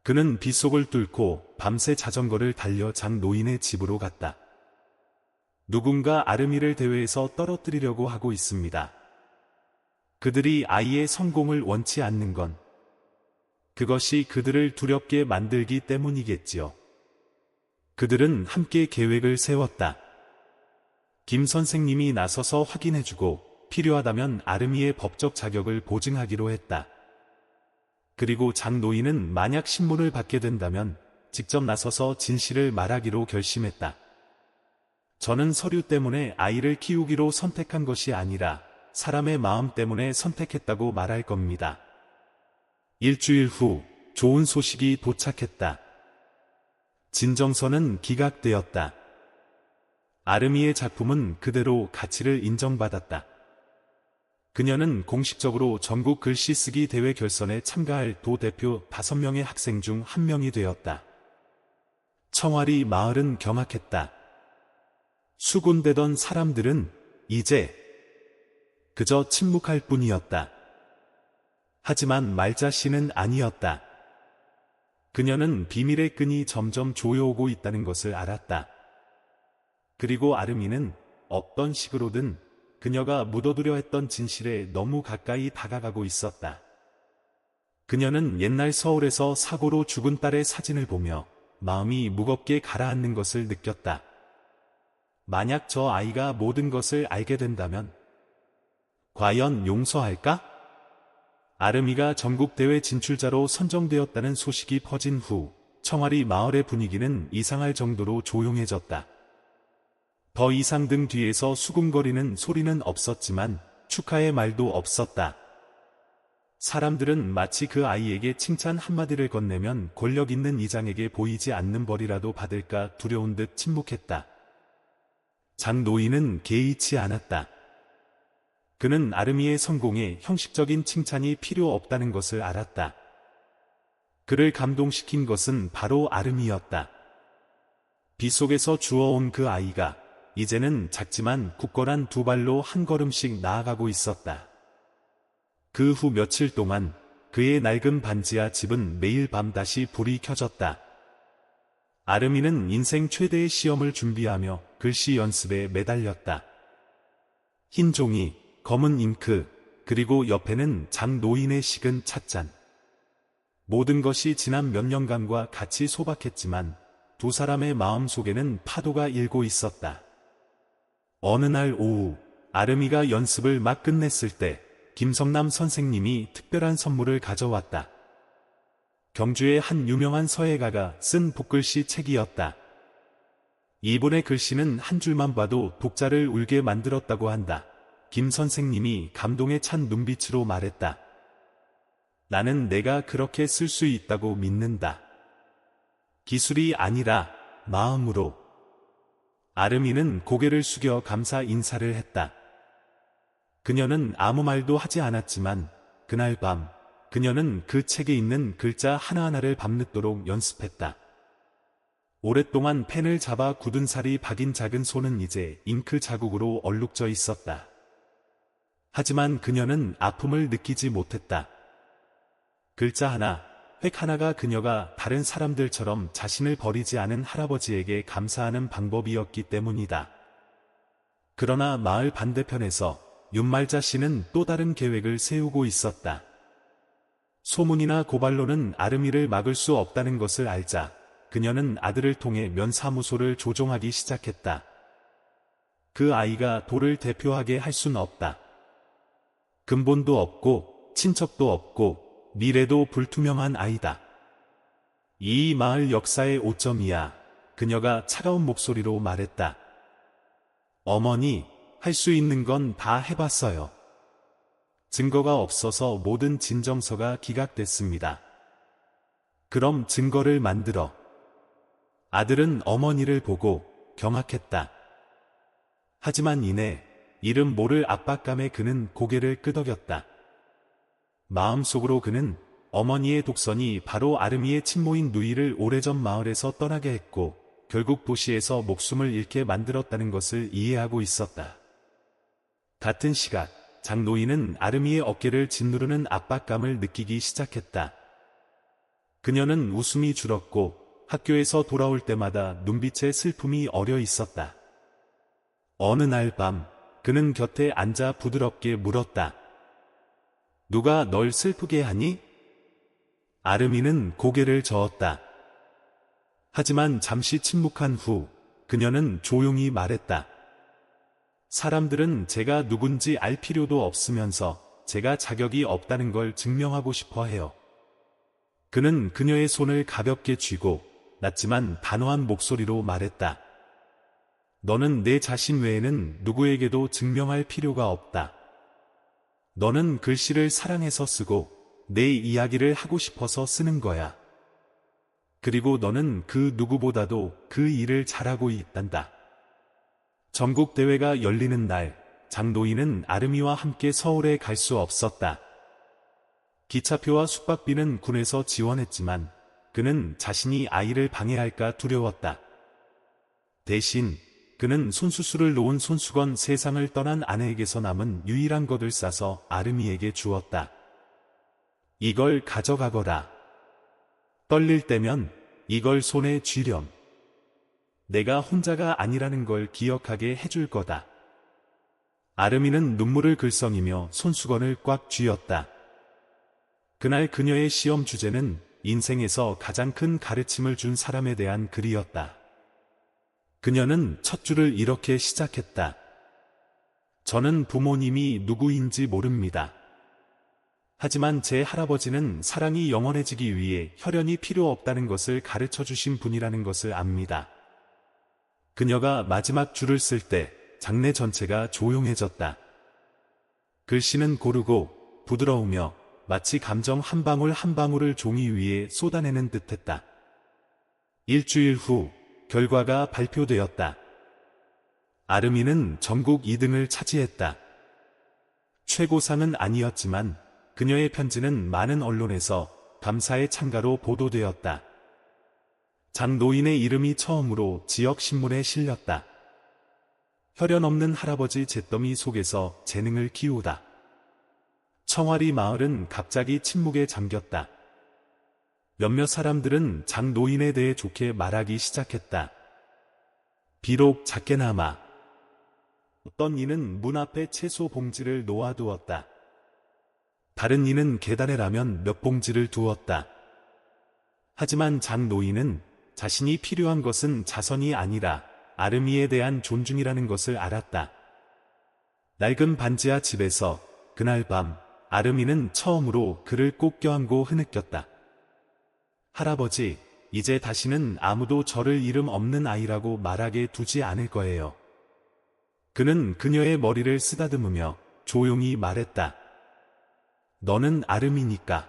[SPEAKER 1] 그는 빗속을 뚫고 밤새 자전거를 달려 장노인의 집으로 갔다. 누군가 아르미를 대회에서 떨어뜨리려고 하고 있습니다. 그들이 아이의 성공을 원치 않는 건 그것이 그들을 두렵게 만들기 때문이겠지요. 그들은 함께 계획을 세웠다. 김 선생님이 나서서 확인해주고 필요하다면 아르미의 법적 자격을 보증하기로 했다. 그리고 장노인은 만약 신문을 받게 된다면 직접 나서서 진실을 말하기로 결심했다. 저는 서류 때문에 아이를 키우기로 선택한 것이 아니라 사람의 마음 때문에 선택했다고 말할 겁니다. 일주일 후 좋은 소식이 도착했다. 진정서는 기각되었다. 아르미의 작품은 그대로 가치를 인정받았다. 그녀는 공식적으로 전국 글씨쓰기 대회 결선에 참가할 도 대표 5명의 학생 중 1명이 되었다. 청와리 마을은 경악했다. 수군대던 사람들은 이제 그저 침묵할 뿐이었다. 하지만 말자 씨는 아니었다. 그녀는 비밀의 끈이 점점 조여오고 있다는 것을 알았다. 그리고 아르미는 어떤 식으로든 그녀가 묻어두려 했던 진실에 너무 가까이 다가가고 있었다. 그녀는 옛날 서울에서 사고로 죽은 딸의 사진을 보며 마음이 무겁게 가라앉는 것을 느꼈다. 만약 저 아이가 모든 것을 알게 된다면 과연 용서할까? 아르미가 전국대회 진출자로 선정되었다는 소식이 퍼진 후 청와리 마을의 분위기는 이상할 정도로 조용해졌다. 더 이상 등 뒤에서 수군거리는 소리는 없었지만 축하의 말도 없었다. 사람들은 마치 그 아이에게 칭찬 한마디를 건네면 권력 있는 이장에게 보이지 않는 벌이라도 받을까 두려운 듯 침묵했다. 장노인은 개의치 않았다. 그는 아르미의 성공에 형식적인 칭찬이 필요 없다는 것을 알았다. 그를 감동시킨 것은 바로 아르미였다. 빗속에서 주워온 그 아이가 이제는 작지만 굳건한 두 발로 한 걸음씩 나아가고 있었다. 그 후 며칠 동안 그의 낡은 반지하 집은 매일 밤 다시 불이 켜졌다. 아르미는 인생 최대의 시험을 준비하며 글씨 연습에 매달렸다. 흰 종이, 검은 잉크, 그리고 옆에는 장노인의 식은 찻잔. 모든 것이 지난 몇 년간과 같이 소박했지만 두 사람의 마음 속에는 파도가 일고 있었다. 어느 날 오후 아르미가 연습을 막 끝냈을 때 김성남 선생님이 특별한 선물을 가져왔다. 경주의 한 유명한 서예가가 쓴 붓글씨 책이었다. 이분의 글씨는 한 줄만 봐도 독자를 울게 만들었다고 한다. 김 선생님이 감동에 찬 눈빛으로 말했다. 나는 내가 그렇게 쓸 수 있다고 믿는다. 기술이 아니라 마음으로. 아르미는 고개를 숙여 감사 인사를 했다. 그녀는 아무 말도 하지 않았지만 그날 밤 그녀는 그 책에 있는 글자 하나하나를 밤늦도록 연습했다. 오랫동안 펜을 잡아 굳은 살이 박인 작은 손은 이제 잉크 자국으로 얼룩져 있었다. 하지만 그녀는 아픔을 느끼지 못했다. 글자 하나, 획 하나가 그녀가 다른 사람들처럼 자신을 버리지 않은 할아버지에게 감사하는 방법이었기 때문이다. 그러나 마을 반대편에서 윤말자 씨는 또 다른 계획을 세우고 있었다. 소문이나 고발로는 아름이를 막을 수 없다는 것을 알자 그녀는 아들을 통해 면사무소를 조종하기 시작했다. 그 아이가 도를 대표하게 할 순 없다. 근본도 없고 친척도 없고 미래도 불투명한 아이다. 이 마을 역사의 오점이야. 그녀가 차가운 목소리로 말했다. 어머니, 할 수 있는 건 다 해봤어요. 증거가 없어서 모든 진정서가 기각됐습니다. 그럼 증거를 만들어. 아들은 어머니를 보고 경악했다. 하지만 이내 이름 모를 압박감에 그는 고개를 끄덕였다. 마음속으로 그는 어머니의 독선이 바로 아름이의 친모인 누이를 오래전 마을에서 떠나게 했고 결국 도시에서 목숨을 잃게 만들었다는 것을 이해하고 있었다. 같은 시각 장노인은 아름이의 어깨를 짓누르는 압박감을 느끼기 시작했다. 그녀는 웃음이 줄었고 학교에서 돌아올 때마다 눈빛에 슬픔이 어려 있었다. 어느 날 밤 그는 곁에 앉아 부드럽게 물었다. 누가 널 슬프게 하니? 아름이는 고개를 저었다. 하지만 잠시 침묵한 후 그녀는 조용히 말했다. 사람들은 제가 누군지 알 필요도 없으면서 제가 자격이 없다는 걸 증명하고 싶어 해요. 그는 그녀의 손을 가볍게 쥐고 낮지만 단호한 목소리로 말했다. 너는 내 자신 외에는 누구에게도 증명할 필요가 없다. 너는 글씨를 사랑해서 쓰고 내 이야기를 하고 싶어서 쓰는 거야. 그리고 너는 그 누구보다도 그 일을 잘하고 있단다. 전국대회가 열리는 날, 장노인은 아름이와 함께 서울에 갈 수 없었다. 기차표와 숙박비는 군에서 지원했지만 그는 자신이 아이를 방해할까 두려웠다. 대신 그는 손수술을 놓은 손수건 세상을 떠난 아내에게서 남은 유일한 것을 싸서 아름이에게 주었다. 이걸 가져가거라. 떨릴 때면 이걸 손에 쥐렴. 내가 혼자가 아니라는 걸 기억하게 해줄 거다. 아름이는 눈물을 글썽이며 손수건을 꽉 쥐었다. 그날 그녀의 시험 주제는 인생에서 가장 큰 가르침을 준 사람에 대한 글이었다. 그녀는 첫 줄을 이렇게 시작했다. 저는 부모님이 누구인지 모릅니다. 하지만 제 할아버지는 사랑이 영원해지기 위해 혈연이 필요 없다는 것을 가르쳐 주신 분이라는 것을 압니다. 그녀가 마지막 줄을 쓸 때 장내 전체가 조용해졌다. 글씨는 고르고 부드러우며 마치 감정 한 방울 한 방울을 종이 위에 쏟아내는 듯했다. 일주일 후 결과가 발표되었다. 아름이는 전국 2등을 차지했다. 최고상은 아니었지만 그녀의 편지는 많은 언론에서 감사의 찬가로 보도되었다. 장노인의 이름이 처음으로 지역신문에 실렸다. 혈연 없는 할아버지 잿더미 속에서 재능을 키우다. 청와리 마을은 갑자기 침묵에 잠겼다. 몇몇 사람들은 장노인에 대해 좋게 말하기 시작했다. 비록 작게나마. 어떤 이는 문 앞에 채소 봉지를 놓아두었다. 다른 이는 계단에 라면 몇 봉지를 두었다. 하지만 장노인은 자신이 필요한 것은 자선이 아니라 아름이에 대한 존중이라는 것을 알았다. 낡은 반지하 집에서 그날 밤 아름이는 처음으로 그를 꼭 껴안고 흐느꼈다. 할아버지, 이제 다시는 아무도 저를 이름 없는 아이라고 말하게 두지 않을 거예요. 그는 그녀의 머리를 쓰다듬으며 조용히 말했다. 너는 아름이니까.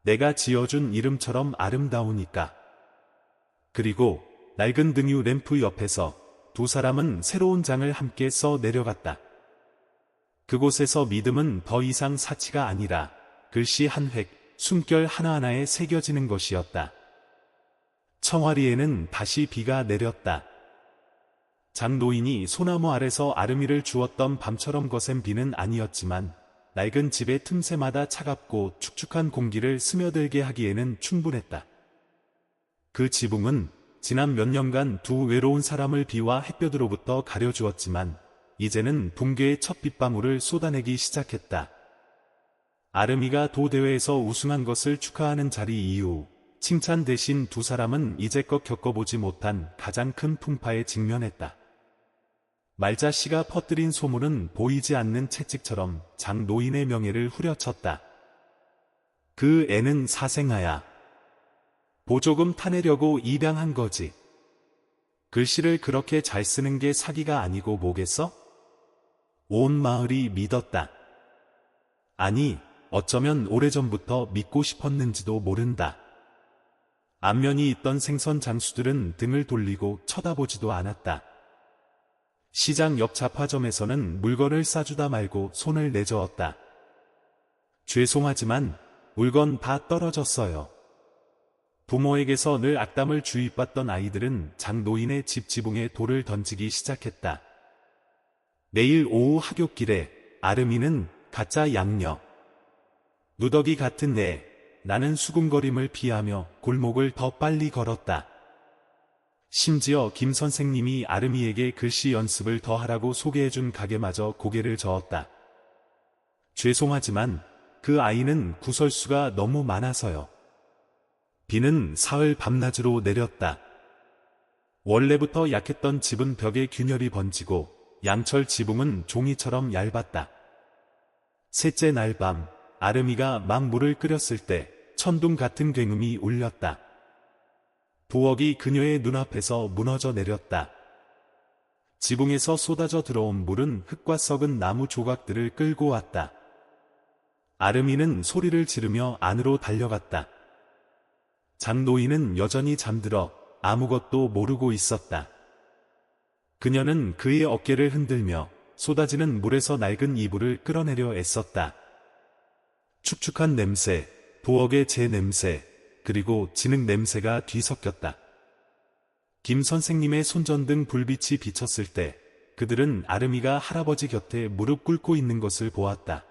[SPEAKER 1] 내가 지어준 이름처럼 아름다우니까. 그리고 낡은 등유 램프 옆에서 두 사람은 새로운 장을 함께 써 내려갔다. 그곳에서 믿음은 더 이상 사치가 아니라 글씨 한 획, 숨결 하나하나에 새겨지는 것이었다. 청와리에는 다시 비가 내렸다. 장노인이 소나무 아래서 아름이를 주었던 밤처럼 거센 비는 아니었지만 낡은 집의 틈새마다 차갑고 축축한 공기를 스며들게 하기에는 충분했다. 그 지붕은 지난 몇 년간 두 외로운 사람을 비와 햇볕으로부터 가려주었지만 이제는 붕괴의 첫 빗방울을 쏟아내기 시작했다. 아름이가 도대회에서 우승한 것을 축하하는 자리 이후 칭찬 대신 두 사람은 이제껏 겪어보지 못한 가장 큰 풍파에 직면했다. 말자씨가 퍼뜨린 소문은 보이지 않는 채찍처럼 장 노인의 명예를 후려쳤다. 그 애는 사생아야. 보조금 타내려고 입양한 거지. 글씨를 그렇게 잘 쓰는 게 사기가 아니고 뭐겠어? 온 마을이 믿었다. 아니, 어쩌면 오래전부터 믿고 싶었는지도 모른다. 안면이 있던 생선 장수들은 등을 돌리고 쳐다보지도 않았다. 시장 옆 잡화점에서는 물건을 싸주다 말고 손을 내저었다. 죄송하지만 물건 다 떨어졌어요. 부모에게서 늘 악담을 주입받던 아이들은 장노인의 집 지붕에 돌을 던지기 시작했다. 내일 오후 하굣길에 아름이는 가짜 양녀. 누더기 같은 애. 나는 수군거림을 피하며 골목을 더 빨리 걸었다. 심지어 김 선생님이 아름이에게 글씨 연습을 더 하라고 소개해준 가게마저 고개를 저었다. 죄송하지만 그 아이는 구설수가 너무 많아서요. 비는 사흘 밤낮으로 내렸다. 원래부터 약했던 집은 벽에 균열이 번지고 양철 지붕은 종이처럼 얇았다. 셋째 날 밤 아름이가 막 물을 끓였을 때 천둥 같은 굉음이 울렸다. 부엌이 그녀의 눈앞에서 무너져 내렸다. 지붕에서 쏟아져 들어온 물은 흙과 썩은 나무 조각들을 끌고 왔다. 아름이는 소리를 지르며 안으로 달려갔다. 장노인은 여전히 잠들어 아무것도 모르고 있었다. 그녀는 그의 어깨를 흔들며 쏟아지는 물에서 낡은 이불을 끌어내려 애썼다. 축축한 냄새, 부엌의 재 냄새, 그리고 진흙 냄새가 뒤섞였다. 김 선생님의 손전등 불빛이 비쳤을 때 그들은 아름이가 할아버지 곁에 무릎 꿇고 있는 것을 보았다.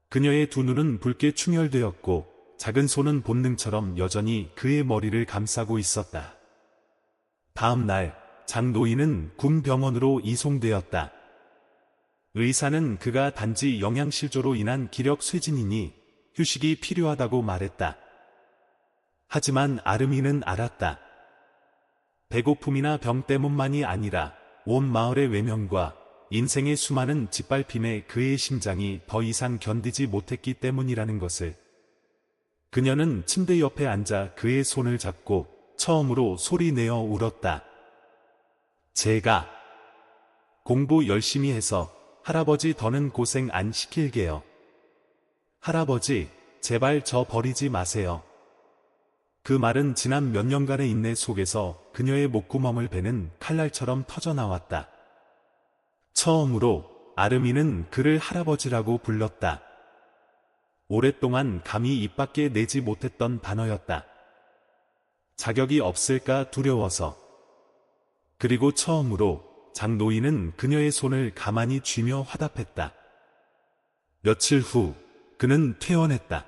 [SPEAKER 1] 그녀의 두 눈은 붉게 충혈되었고 작은 손은 본능처럼 여전히 그의 머리를 감싸고 있었다. 다음 날 장노인은 군 병원으로 이송되었다. 의사는 그가 단지 영양실조로 인한 기력 쇠진이니 휴식이 필요하다고 말했다. 하지만 아름이는 알았다. 배고픔이나 병 때문만이 아니라 온 마을의 외면과 인생의 수많은 짓밟힘에 그의 심장이 더 이상 견디지 못했기 때문이라는 것을. 그녀는 침대 옆에 앉아 그의 손을 잡고 처음으로 소리내어 울었다. 제가 공부 열심히 해서 할아버지 더는 고생 안 시킬게요. 할아버지, 제발 저 버리지 마세요. 그 말은 지난 몇 년간의 인내 속에서 그녀의 목구멍을 베는 칼날처럼 터져나왔다. 처음으로 아름이는 그를 할아버지라고 불렀다. 오랫동안 감히 입 밖에 내지 못했던 단어였다. 자격이 없을까 두려워서. 그리고 처음으로 장노인은 그녀의 손을 가만히 쥐며 화답했다. 며칠 후 그는 퇴원했다.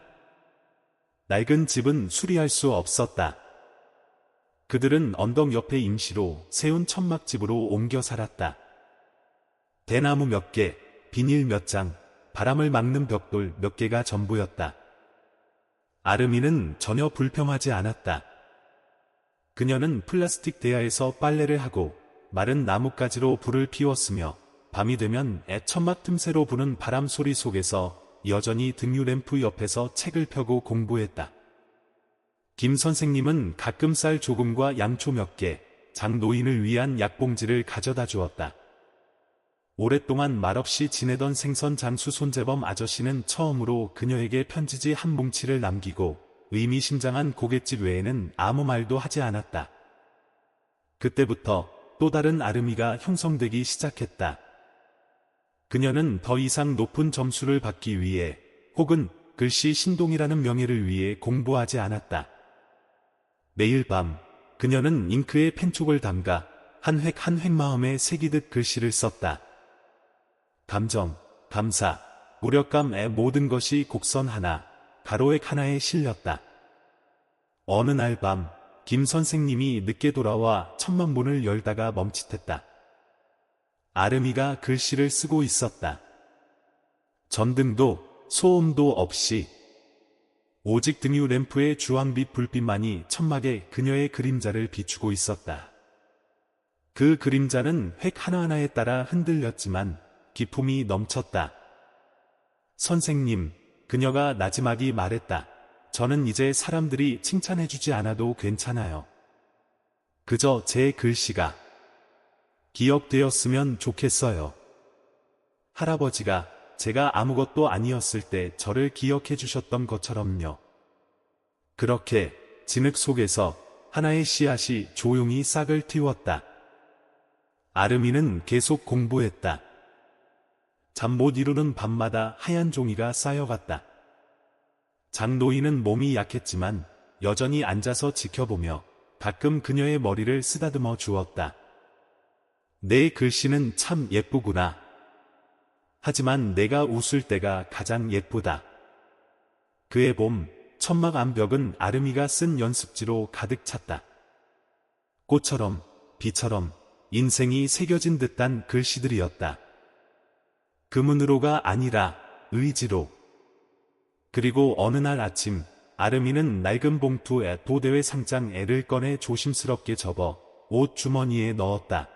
[SPEAKER 1] 낡은 집은 수리할 수 없었다. 그들은 언덕 옆에 임시로 세운 천막집으로 옮겨 살았다. 대나무 몇 개, 비닐 몇 장, 바람을 막는 벽돌 몇 개가 전부였다. 아름이는 전혀 불평하지 않았다. 그녀는 플라스틱 대야에서 빨래를 하고 마른 나뭇가지로 불을 피웠으며 밤이 되면 천막 틈새로 부는 바람 소리 속에서 여전히 등유램프 옆에서 책을 펴고 공부했다. 김 선생님은 가끔 쌀 조금과 양초 몇 개, 장노인을 위한 약봉지를 가져다 주었다. 오랫동안 말없이 지내던 생선 장수 손재범 아저씨는 처음으로 그녀에게 편지지 한 뭉치를 남기고 의미심장한 고갯짓 외에는 아무 말도 하지 않았다. 그때부터 또 다른 아름이가 형성되기 시작했다. 그녀는 더 이상 높은 점수를 받기 위해 혹은 글씨 신동이라는 명예를 위해 공부하지 않았다. 매일 밤 그녀는 잉크에 펜촉을 담가 한 획 한 획 마음에 새기듯 글씨를 썼다. 감정, 감사, 무력감에 모든 것이 곡선 하나, 가로액 하나에 실렸다. 어느 날 밤, 김 선생님이 늦게 돌아와 천막문을 열다가 멈칫했다. 아름이가 글씨를 쓰고 있었다. 전등도 소음도 없이 오직 등유 램프의 주황빛 불빛만이 천막에 그녀의 그림자를 비추고 있었다. 그 그림자는 획 하나하나에 따라 흔들렸지만 기품이 넘쳤다. 선생님, 그녀가 나지막이 말했다. 저는 이제 사람들이 칭찬해주지 않아도 괜찮아요. 그저 제 글씨가 기억되었으면 좋겠어요. 할아버지가 제가 아무것도 아니었을 때 저를 기억해 주셨던 것처럼요. 그렇게 진흙 속에서 하나의 씨앗이 조용히 싹을 틔웠다. 아름이는 계속 공부했다. 잠 못 이루는 밤마다 하얀 종이가 쌓여갔다. 장노인은 몸이 약했지만 여전히 앉아서 지켜보며 가끔 그녀의 머리를 쓰다듬어 주었다. 내 글씨는 참 예쁘구나. 하지만 내가 웃을 때가 가장 예쁘다. 그해 봄, 천막 암벽은 아름이가 쓴 연습지로 가득 찼다. 꽃처럼, 비처럼, 인생이 새겨진 듯한 글씨들이었다. 금은으로가 아니라 의지로. 그리고 어느 날 아침, 아름이는 낡은 봉투에 도대회 상장 애를 꺼내 조심스럽게 접어 옷 주머니에 넣었다.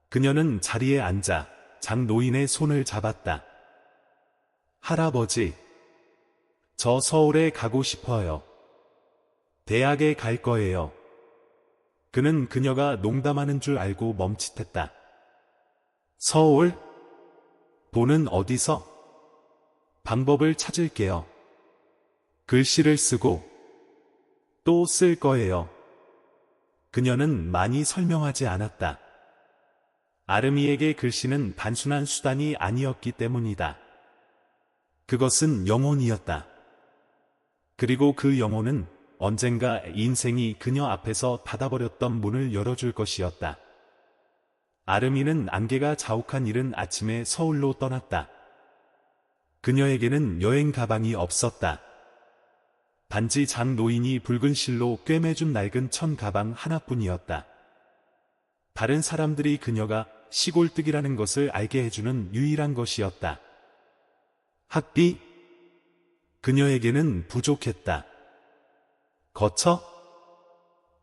[SPEAKER 1] 그녀는 자리에 앉아 장노인의 손을 잡았다. 할아버지, 저 서울에 가고 싶어요. 대학에 갈 거예요. 그는 그녀가 농담하는 줄 알고 멈칫했다. 서울? 돈은 어디서? 방법을 찾을게요. 글씨를 쓰고 또 쓸 거예요. 그녀는 많이 설명하지 않았다. 아름이에게 글씨는 단순한 수단이 아니었기 때문이다. 그것은 영혼이었다. 그리고 그 영혼은 언젠가 인생이 그녀 앞에서 닫아버렸던 문을 열어줄 것이었다. 아름이는 안개가 자욱한 이른 아침에 서울로 떠났다. 그녀에게는 여행 가방이 없었다. 단지 장노인이 붉은 실로 꿰매준 낡은 천 가방 하나뿐이었다. 다른 사람들이 그녀가 시골뜨기라는 것을 알게 해주는 유일한 것이었다. 학비? 그녀에게는 부족했다. 거처?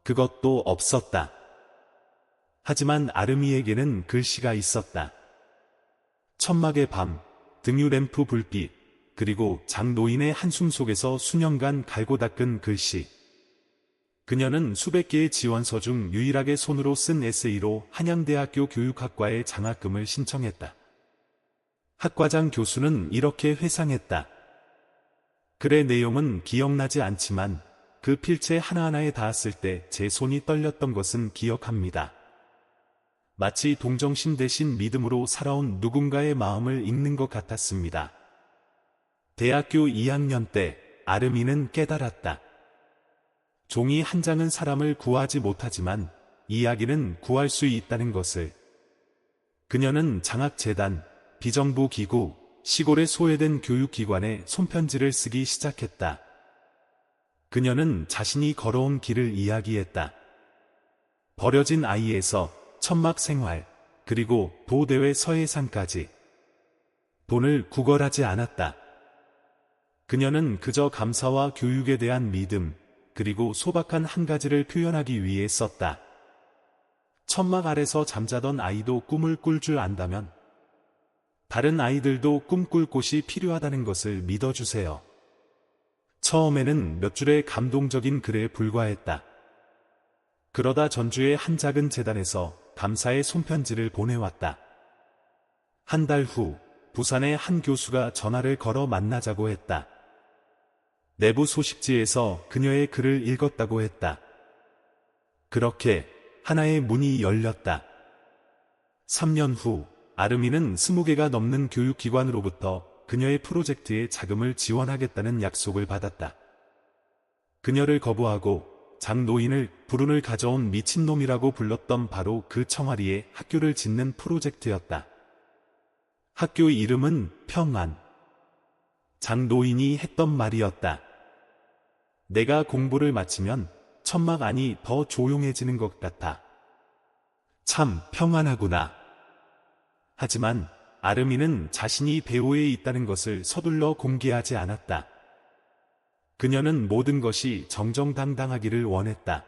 [SPEAKER 1] 그것도 없었다. 하지만 아름이에게는 글씨가 있었다. 천막의 밤, 등유 램프 불빛, 그리고 장노인의 한숨 속에서 수년간 갈고 닦은 글씨. 그녀는 수백 개의 지원서 중 유일하게 손으로 쓴 에세이로 한양대학교 교육학과에 장학금을 신청했다. 학과장 교수는 이렇게 회상했다. 글의 내용은 기억나지 않지만 그 필체 하나하나에 닿았을 때 제 손이 떨렸던 것은 기억합니다. 마치 동정심 대신 믿음으로 살아온 누군가의 마음을 읽는 것 같았습니다. 대학교 2학년 때 아름이는 깨달았다. 종이 한 장은 사람을 구하지 못하지만 이야기는 구할 수 있다는 것을. 그녀는 장학재단, 비정부 기구, 시골에 소외된 교육기관에 손편지를 쓰기 시작했다. 그녀는 자신이 걸어온 길을 이야기했다. 버려진 아이에서 천막 생활, 그리고 도대회 서해상까지. 돈을 구걸하지 않았다. 그녀는 그저 감사와 교육에 대한 믿음, 그리고 소박한 한 가지를 표현하기 위해 썼다. 천막 아래서 잠자던 아이도 꿈을 꿀 줄 안다면 다른 아이들도 꿈꿀 곳이 필요하다는 것을 믿어주세요. 처음에는 몇 줄의 감동적인 글에 불과했다. 그러다 전주의 한 작은 재단에서 감사의 손편지를 보내왔다. 한 달 후 부산의 한 교수가 전화를 걸어 만나자고 했다. 내부 소식지에서 그녀의 글을 읽었다고 했다. 그렇게 하나의 문이 열렸다. 3년 후 아름이는 20개가 넘는 교육기관으로부터 그녀의 프로젝트에 자금을 지원하겠다는 약속을 받았다. 그녀를 거부하고 장노인을 불운을 가져온 미친놈이라고 불렀던 바로 그 청아리에 학교를 짓는 프로젝트였다. 학교 이름은 평안. 장노인이 했던 말이었다. 내가 공부를 마치면 천막 안이 더 조용해지는 것 같아. 참 평안하구나. 하지만 아름이는 자신이 배후에 있다는 것을 서둘러 공개하지 않았다. 그녀는 모든 것이 정정당당하기를 원했다.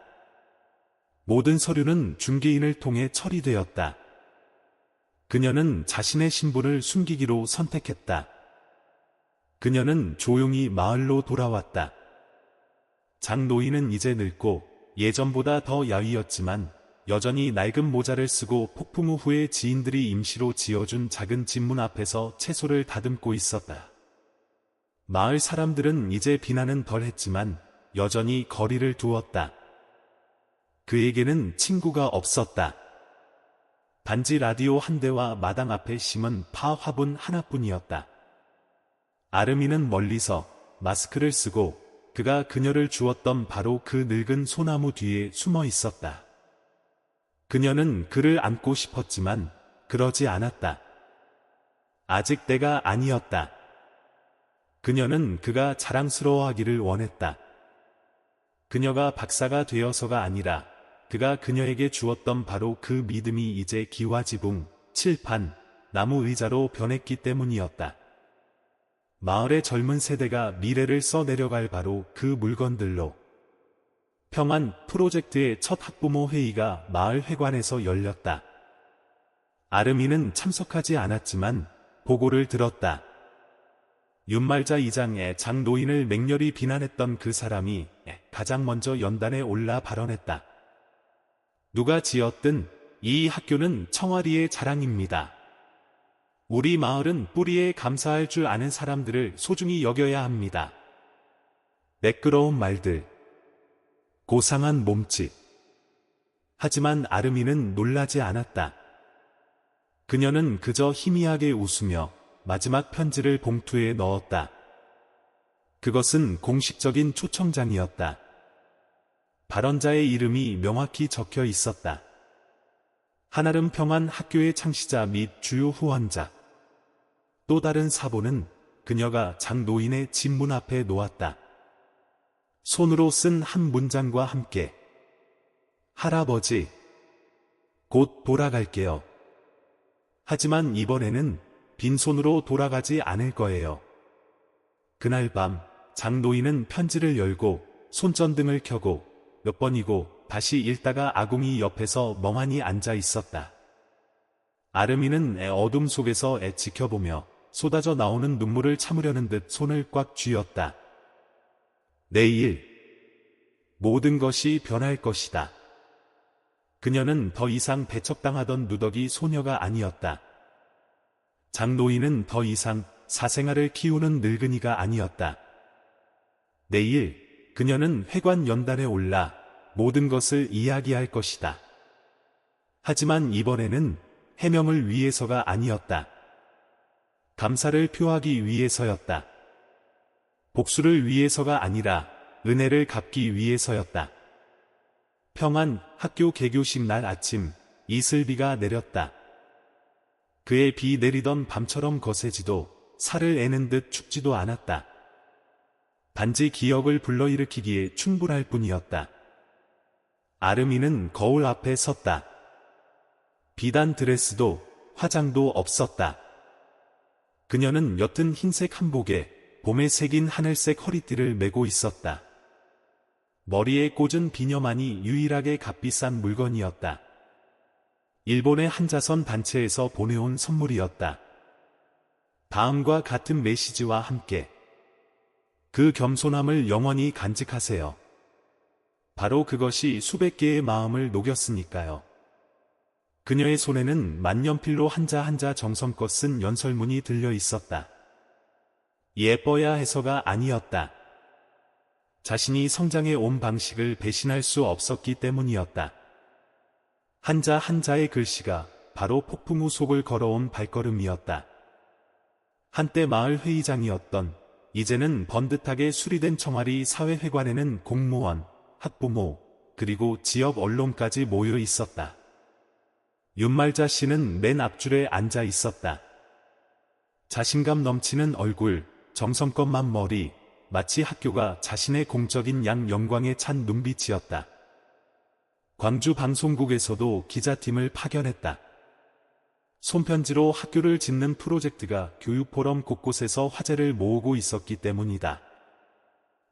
[SPEAKER 1] 모든 서류는 중개인을 통해 처리되었다. 그녀는 자신의 신분을 숨기기로 선택했다. 그녀는 조용히 마을로 돌아왔다. 장노인은 이제 늙고 예전보다 더 야위었지만 여전히 낡은 모자를 쓰고 폭풍 후에 지인들이 임시로 지어준 작은 집 문 앞에서 채소를 다듬고 있었다. 마을 사람들은 이제 비난은 덜 했지만 여전히 거리를 두었다. 그에게는 친구가 없었다. 단지 라디오 한 대와 마당 앞에 심은 파 화분 하나뿐이었다. 아름이는 멀리서 마스크를 쓰고 그가 그녀를 주었던 바로 그 늙은 소나무 뒤에 숨어 있었다. 그녀는 그를 안고 싶었지만 그러지 않았다. 아직 때가 아니었다. 그녀는 그가 자랑스러워하기를 원했다. 그녀가 박사가 되어서가 아니라 그가 그녀에게 주었던 바로 그 믿음이 이제 기와지붕, 칠판, 나무 의자로 변했기 때문이었다. 마을의 젊은 세대가 미래를 써내려갈 바로 그 물건들로. 평안 프로젝트의 첫 학부모 회의가 마을 회관에서 열렸다. 아름이는 참석하지 않았지만 보고를 들었다. 윤말자 이장의 장노인을 맹렬히 비난했던 그 사람이 가장 먼저 연단에 올라 발언했다. 누가 지었든 이 학교는 청아리의 자랑입니다. 우리 마을은 뿌리에 감사할 줄 아는 사람들을 소중히 여겨야 합니다. 매끄러운 말들, 고상한 몸짓. 하지만 아름이는 놀라지 않았다. 그녀는 그저 희미하게 웃으며 마지막 편지를 봉투에 넣었다. 그것은 공식적인 초청장이었다. 발언자의 이름이 명확히 적혀 있었다. 한아름 평안 학교의 창시자 및 주요 후원자. 또 다른 사본은 그녀가 장노인의 집 문 앞에 놓았다. 손으로 쓴 한 문장과 함께 할아버지, 곧 돌아갈게요. 하지만 이번에는 빈손으로 돌아가지 않을 거예요. 그날 밤 장노인은 편지를 열고 손전등을 켜고 몇 번이고 다시 읽다가 아궁이 옆에서 멍하니 앉아 있었다. 아름이는 어둠 속에서 지켜보며 쏟아져 나오는 눈물을 참으려는 듯 손을 꽉 쥐었다. 내일 모든 것이 변할 것이다. 그녀는 더 이상 배척당하던 누더기 소녀가 아니었다. 장노인은 더 이상 사생아를 키우는 늙은이가 아니었다. 내일 그녀는 회관 연단에 올라 모든 것을 이야기할 것이다. 하지만 이번에는 해명을 위해서가 아니었다. 감사를 표하기 위해서였다. 복수를 위해서가 아니라 은혜를 갚기 위해서였다. 평안 학교 개교식 날 아침 이슬비가 내렸다. 그의 비 내리던 밤처럼 거세지도 살을 애는 듯 춥지도 않았다. 단지 기억을 불러일으키기에 충분할 뿐이었다. 아름이는 거울 앞에 섰다. 비단 드레스도 화장도 없었다. 그녀는 옅은 흰색 한복에 봄에 새긴 하늘색 허리띠를 메고 있었다. 머리에 꽂은 비녀만이 유일하게 값비싼 물건이었다. 일본의 한자선 단체에서 보내온 선물이었다. 다음과 같은 메시지와 함께 그 겸손함을 영원히 간직하세요. 바로 그것이 수백 개의 마음을 녹였으니까요. 그녀의 손에는 만년필로 한자 한자 정성껏 쓴 연설문이 들려 있었다. 예뻐야 해서가 아니었다. 자신이 성장해 온 방식을 배신할 수 없었기 때문이었다. 한자 한자의 글씨가 바로 폭풍 우 속을 걸어온 발걸음이었다. 한때 마을 회의장이었던 이제는 번듯하게 수리된 청아리 사회회관에는 공무원, 학부모, 그리고 지역 언론까지 모여 있었다. 윤말자 씨는 맨 앞줄에 앉아 있었다. 자신감 넘치는 얼굴, 정성껏만 머리, 마치 학교가 자신의 공적인 영광에 찬 눈빛이었다. 광주 방송국에서도 기자팀을 파견했다. 손편지로 학교를 짓는 프로젝트가 교육포럼 곳곳에서 화제를 모으고 있었기 때문이다.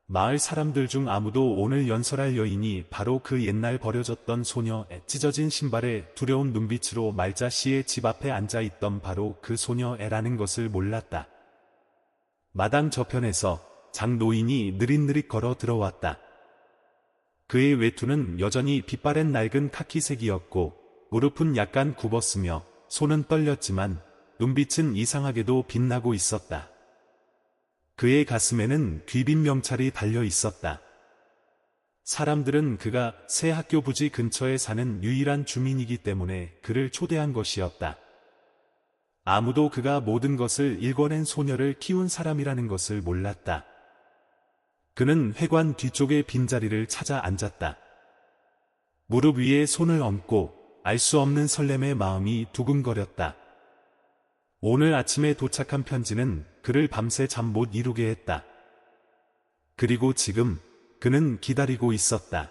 [SPEAKER 1] 마을 사람들 중 아무도 오늘 연설할 여인이 바로 그 옛날 버려졌던 소녀의 찢어진 신발에 두려운 눈빛으로 말자 씨의 집 앞에 앉아있던 바로 그 소녀애라는 것을 몰랐다. 마당 저편에서 장노인이 느릿느릿 걸어 들어왔다. 그의 외투는 여전히 빛바랜 낡은 카키색이었고 무릎은 약간 굽었으며 손은 떨렸지만 눈빛은 이상하게도 빛나고 있었다. 그의 가슴에는 귀빈 명찰이 달려 있었다. 사람들은 그가 새 학교 부지 근처에 사는 유일한 주민이기 때문에 그를 초대한 것이었다. 아무도 그가 모든 것을 일궈낸 소녀를 키운 사람이라는 것을 몰랐다. 그는 회관 뒤쪽의 빈자리를 찾아 앉았다. 무릎 위에 손을 얹고 알 수 없는 설렘의 마음이 두근거렸다. 오늘 아침에 도착한 편지는 그를 밤새 잠 못 이루게 했다. 그리고 지금 그는 기다리고 있었다.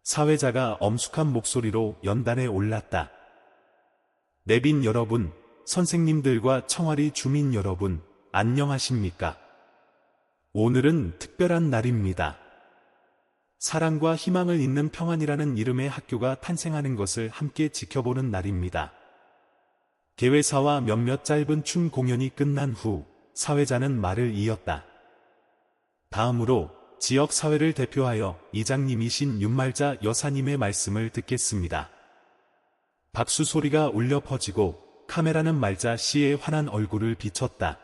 [SPEAKER 1] 사회자가 엄숙한 목소리로 연단에 올랐다. 내빈 여러분, 선생님들과 청와리 주민 여러분, 안녕하십니까? 오늘은 특별한 날입니다. 사랑과 희망을 잇는 평안이라는 이름의 학교가 탄생하는 것을 함께 지켜보는 날입니다. 개회사와 몇몇 짧은 춤 공연이 끝난 후 사회자는 말을 이었다. 다음으로 지역 사회를 대표하여 이장님이신 윤말자 여사님의 말씀을 듣겠습니다. 박수 소리가 울려 퍼지고 카메라는 말자 씨의 환한 얼굴을 비췄다.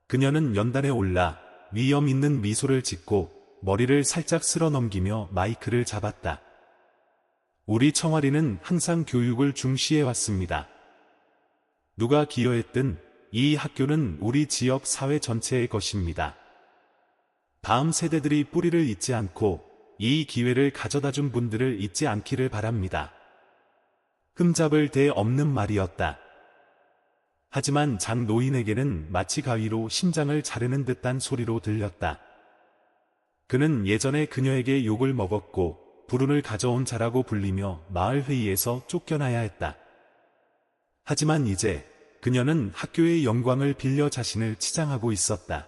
[SPEAKER 1] 그녀는 연단에 올라 위엄 있는 미소를 짓고 머리를 살짝 쓸어 넘기며 마이크를 잡았다. 우리 청와리는 항상 교육을 중시해 왔습니다. 누가 기여했든 이 학교는 우리 지역 사회 전체의 것입니다. 다음 세대들이 뿌리를 잊지 않고 이 기회를 가져다준 분들을 잊지 않기를 바랍니다. 흠잡을 데 없는 말이었다. 하지만 장노인에게는 마치 가위로 심장을 자르는 듯한 소리로 들렸다. 그는 예전에 그녀에게 욕을 먹었고 불운을 가져온 자라고 불리며 마을 회의에서 쫓겨나야 했다. 하지만 이제 그녀는 학교의 영광을 빌려 자신을 치장하고 있었다.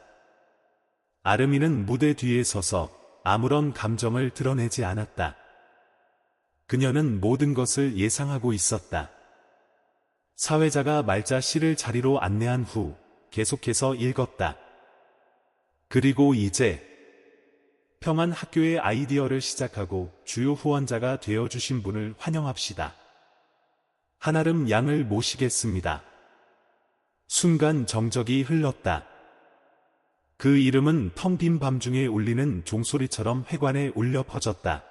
[SPEAKER 1] 아름이는 무대 뒤에 서서 아무런 감정을 드러내지 않았다. 그녀는 모든 것을 예상하고 있었다. 사회자가 말자 씨를 자리로 안내한 후 계속해서 읽었다. 그리고 이제 평안 학교의 아이디어를 시작하고 주요 후원자가 되어주신 분을 환영합시다. 한아름 양을 모시겠습니다. 순간 정적이 흘렀다. 그 이름은 텅 빈 밤중에 울리는 종소리처럼 회관에 울려 퍼졌다.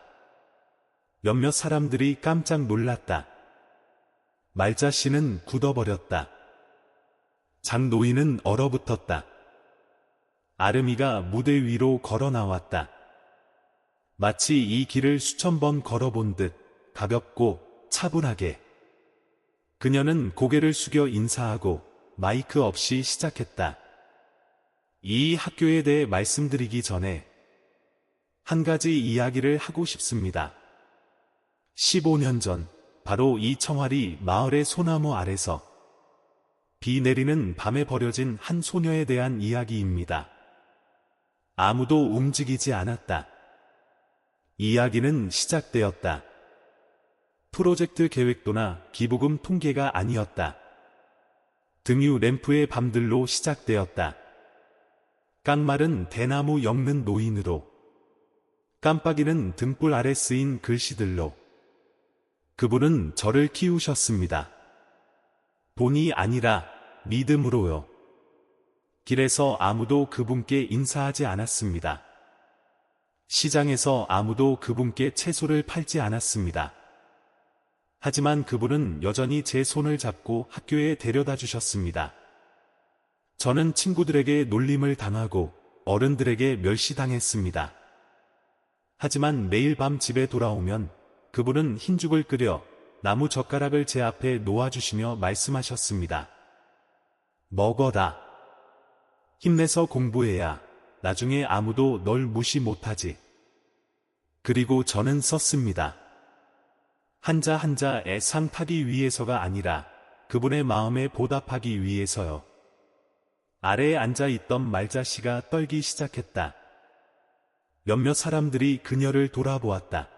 [SPEAKER 1] 몇몇 사람들이 깜짝 놀랐다. 말자 씨는 굳어버렸다. 장노인은 얼어붙었다. 아름이가 무대 위로 걸어 나왔다. 마치 이 길을 수천 번 걸어본 듯 가볍고 차분하게. 그녀는 고개를 숙여 인사하고 마이크 없이 시작했다. 이 학교에 대해 말씀드리기 전에 한 가지 이야기를 하고 싶습니다. 15년 전 바로 이 청와리 마을의 소나무 아래서 비 내리는 밤에 버려진 한 소녀에 대한 이야기입니다. 아무도 움직이지 않았다. 이야기는 시작되었다. 프로젝트 계획도나 기부금 통계가 아니었다. 등유 램프의 밤들로 시작되었다. 깡마른 대나무 엮는 노인으로, 깜빡이는 등불 아래 쓰인 글씨들로. 그분은 저를 키우셨습니다. 돈이 아니라 믿음으로요. 길에서 아무도 그분께 인사하지 않았습니다. 시장에서 아무도 그분께 채소를 팔지 않았습니다. 하지만 그분은 여전히 제 손을 잡고 학교에 데려다 주셨습니다. 저는 친구들에게 놀림을 당하고 어른들에게 멸시당했습니다. 하지만 매일 밤 집에 돌아오면 그분은 흰죽을 끓여 나무 젓가락을 제 앞에 놓아주시며 말씀하셨습니다. 먹어라. 힘내서 공부해야 나중에 아무도 널 무시 못하지. 그리고 저는 썼습니다. 한자 한자에 상 타기 위해서가 아니라 그분의 마음에 보답하기 위해서요. 아래에 앉아있던 말자씨가 떨기 시작했다. 몇몇 사람들이 그녀를 돌아보았다.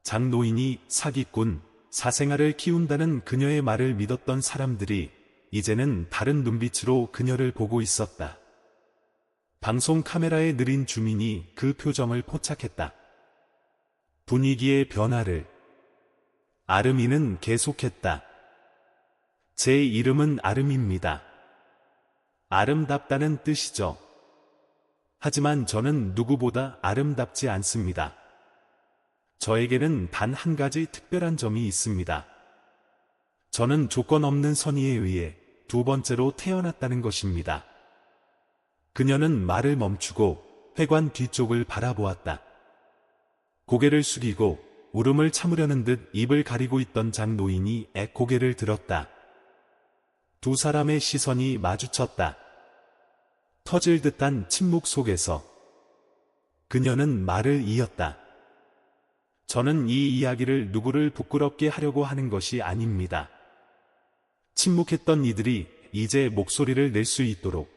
[SPEAKER 1] 장노인이 사기꾼, 사생아를 키운다는 그녀의 말을 믿었던 사람들이 이제는 다른 눈빛으로 그녀를 보고 있었다. 방송 카메라에 느린 주민이 그 표정을 포착했다. 분위기의 변화를. 아름이는 계속했다. 제 이름은 아름입니다. 아름답다는 뜻이죠. 하지만 저는 누구보다 아름답지 않습니다. 저에게는 단 한 가지 특별한 점이 있습니다. 저는 조건 없는 선의에 의해 두 번째로 태어났다는 것입니다. 그녀는 말을 멈추고 회관 뒤쪽을 바라보았다. 고개를 숙이고 울음을 참으려는 듯 입을 가리고 있던 장노인이 고개를 들었다. 두 사람의 시선이 마주쳤다. 터질 듯한 침묵 속에서 그녀는 말을 이었다. 저는 이 이야기를 누구를 부끄럽게 하려고 하는 것이 아닙니다. 침묵했던 이들이 이제 목소리를 낼 수 있도록,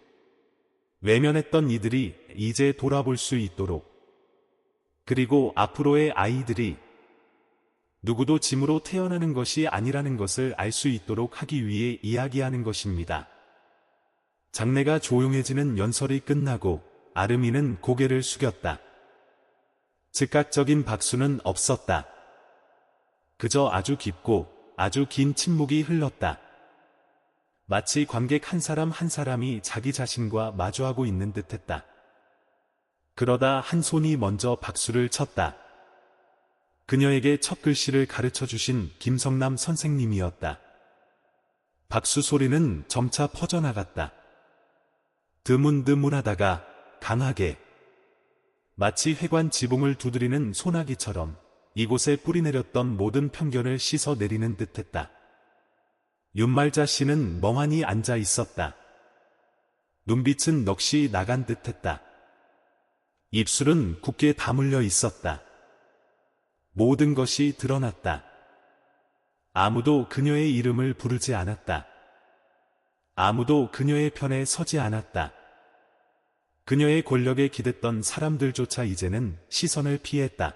[SPEAKER 1] 외면했던 이들이 이제 돌아볼 수 있도록, 그리고 앞으로의 아이들이 누구도 짐으로 태어나는 것이 아니라는 것을 알 수 있도록 하기 위해 이야기하는 것입니다. 장내가 조용해지는 연설이 끝나고 아름이는 고개를 숙였다. 즉각적인 박수는 없었다. 그저 아주 깊고 아주 긴 침묵이 흘렀다. 마치 관객 한 사람 한 사람이 자기 자신과 마주하고 있는 듯했다. 그러다 한 손이 먼저 박수를 쳤다. 그녀에게 첫 글씨를 가르쳐 주신 김성남 선생님이었다. 박수 소리는 점차 퍼져나갔다. 드문드문하다가 강하게, 마치 회관 지붕을 두드리는 소나기처럼 이곳에 뿌리내렸던 모든 편견을 씻어내리는 듯했다. 윤말자 씨는 멍하니 앉아 있었다. 눈빛은 넋이 나간 듯했다. 입술은 굳게 다물려 있었다. 모든 것이 드러났다. 아무도 그녀의 이름을 부르지 않았다. 아무도 그녀의 편에 서지 않았다. 그녀의 권력에 기댔던 사람들조차 이제는 시선을 피했다.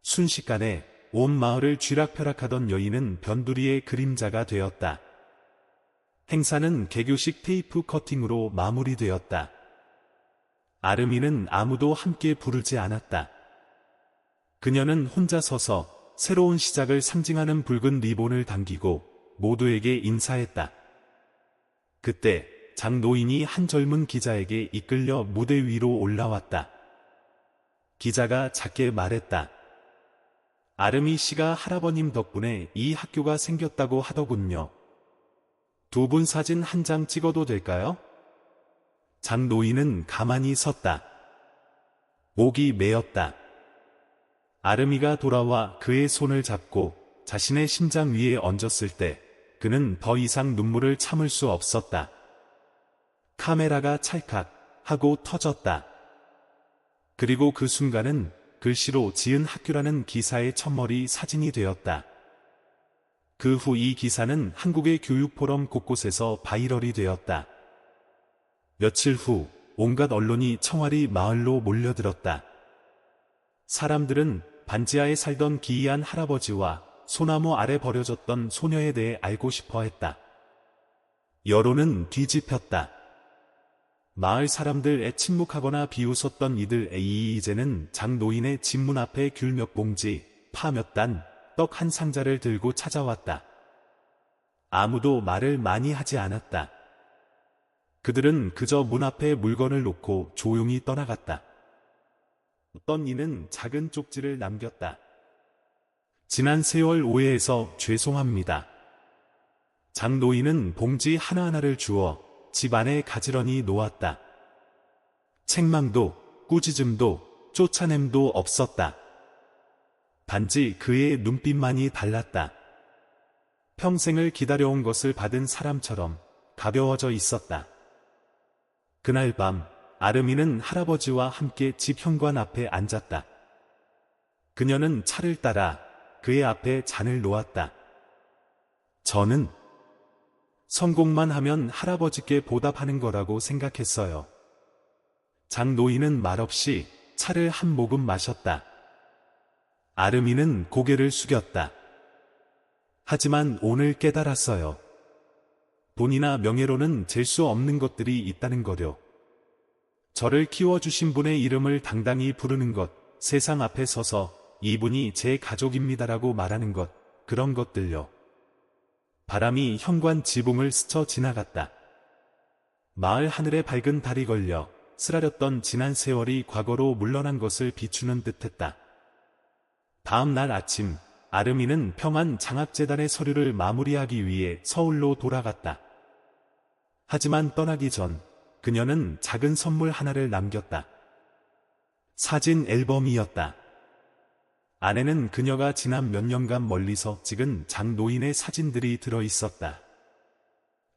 [SPEAKER 1] 순식간에 온 마을을 쥐락펴락하던 여인은 변두리의 그림자가 되었다. 행사는 개교식 테이프 커팅으로 마무리되었다. 아름이는 아무도 함께 부르지 않았다. 그녀는 혼자 서서 새로운 시작을 상징하는 붉은 리본을 당기고 모두에게 인사했다. 그때 장노인이 한 젊은 기자에게 이끌려 무대 위로 올라왔다. 기자가 작게 말했다. 아름이 씨가 할아버님 덕분에 이 학교가 생겼다고 하더군요. 두 분 사진 한 장 찍어도 될까요? 장노인은 가만히 섰다. 목이 메었다. 아름이가 돌아와 그의 손을 잡고 자신의 심장 위에 얹었을 때 그는 더 이상 눈물을 참을 수 없었다. 카메라가 찰칵 하고 터졌다. 그리고 그 순간은 글씨로 지은 학교라는 기사의 첫머리 사진이 되었다. 그 후 이 기사는 한국의 교육포럼 곳곳에서 바이럴이 되었다. 며칠 후 온갖 언론이 청와리 마을로 몰려들었다. 사람들은 반지하에 살던 기이한 할아버지와 소나무 아래 버려졌던 소녀에 대해 알고 싶어 했다. 여론은 뒤집혔다. 마을 사람들에 침묵하거나 비웃었던 이들이 이제는 장노인의 집문 앞에 귤 몇 봉지, 파 몇 단, 떡 한 상자를 들고 찾아왔다. 아무도 말을 많이 하지 않았다. 그들은 그저 문 앞에 물건을 놓고 조용히 떠나갔다. 어떤 이는 작은 쪽지를 남겼다. 지난 세월 오해해서 죄송합니다. 장노인은 봉지 하나하나를 주어 집 안에 가지런히 놓았다. 책망도 꾸짖음도 쫓아냄도 없었다. 단지 그의 눈빛만이 달랐다. 평생을 기다려온 것을 받은 사람처럼 가벼워져 있었다. 그날 밤 아름이는 할아버지와 함께 집 현관 앞에 앉았다. 그녀는 차를 따라 그의 앞에 잔을 놓았다. 저는 성공만 하면 할아버지께 보답하는 거라고 생각했어요. 장노인은 말없이 차를 한 모금 마셨다. 아름이는 고개를 숙였다. 하지만 오늘 깨달았어요. 돈이나 명예로는 잴 수 없는 것들이 있다는 거요. 저를 키워주신 분의 이름을 당당히 부르는 것, 세상 앞에 서서 이분이 제 가족입니다라고 말하는 것, 그런 것들요. 바람이 현관 지붕을 스쳐 지나갔다. 마을 하늘에 밝은 달이 걸려 쓰라렸던 지난 세월이 과거로 물러난 것을 비추는 듯했다. 다음 날 아침, 아름이는 평안 장학재단의 서류를 마무리하기 위해 서울로 돌아갔다. 하지만 떠나기 전 그녀는 작은 선물 하나를 남겼다. 사진 앨범이었다. 안에는 그녀가 지난 몇 년간 멀리서 찍은 장노인의 사진들이 들어있었다.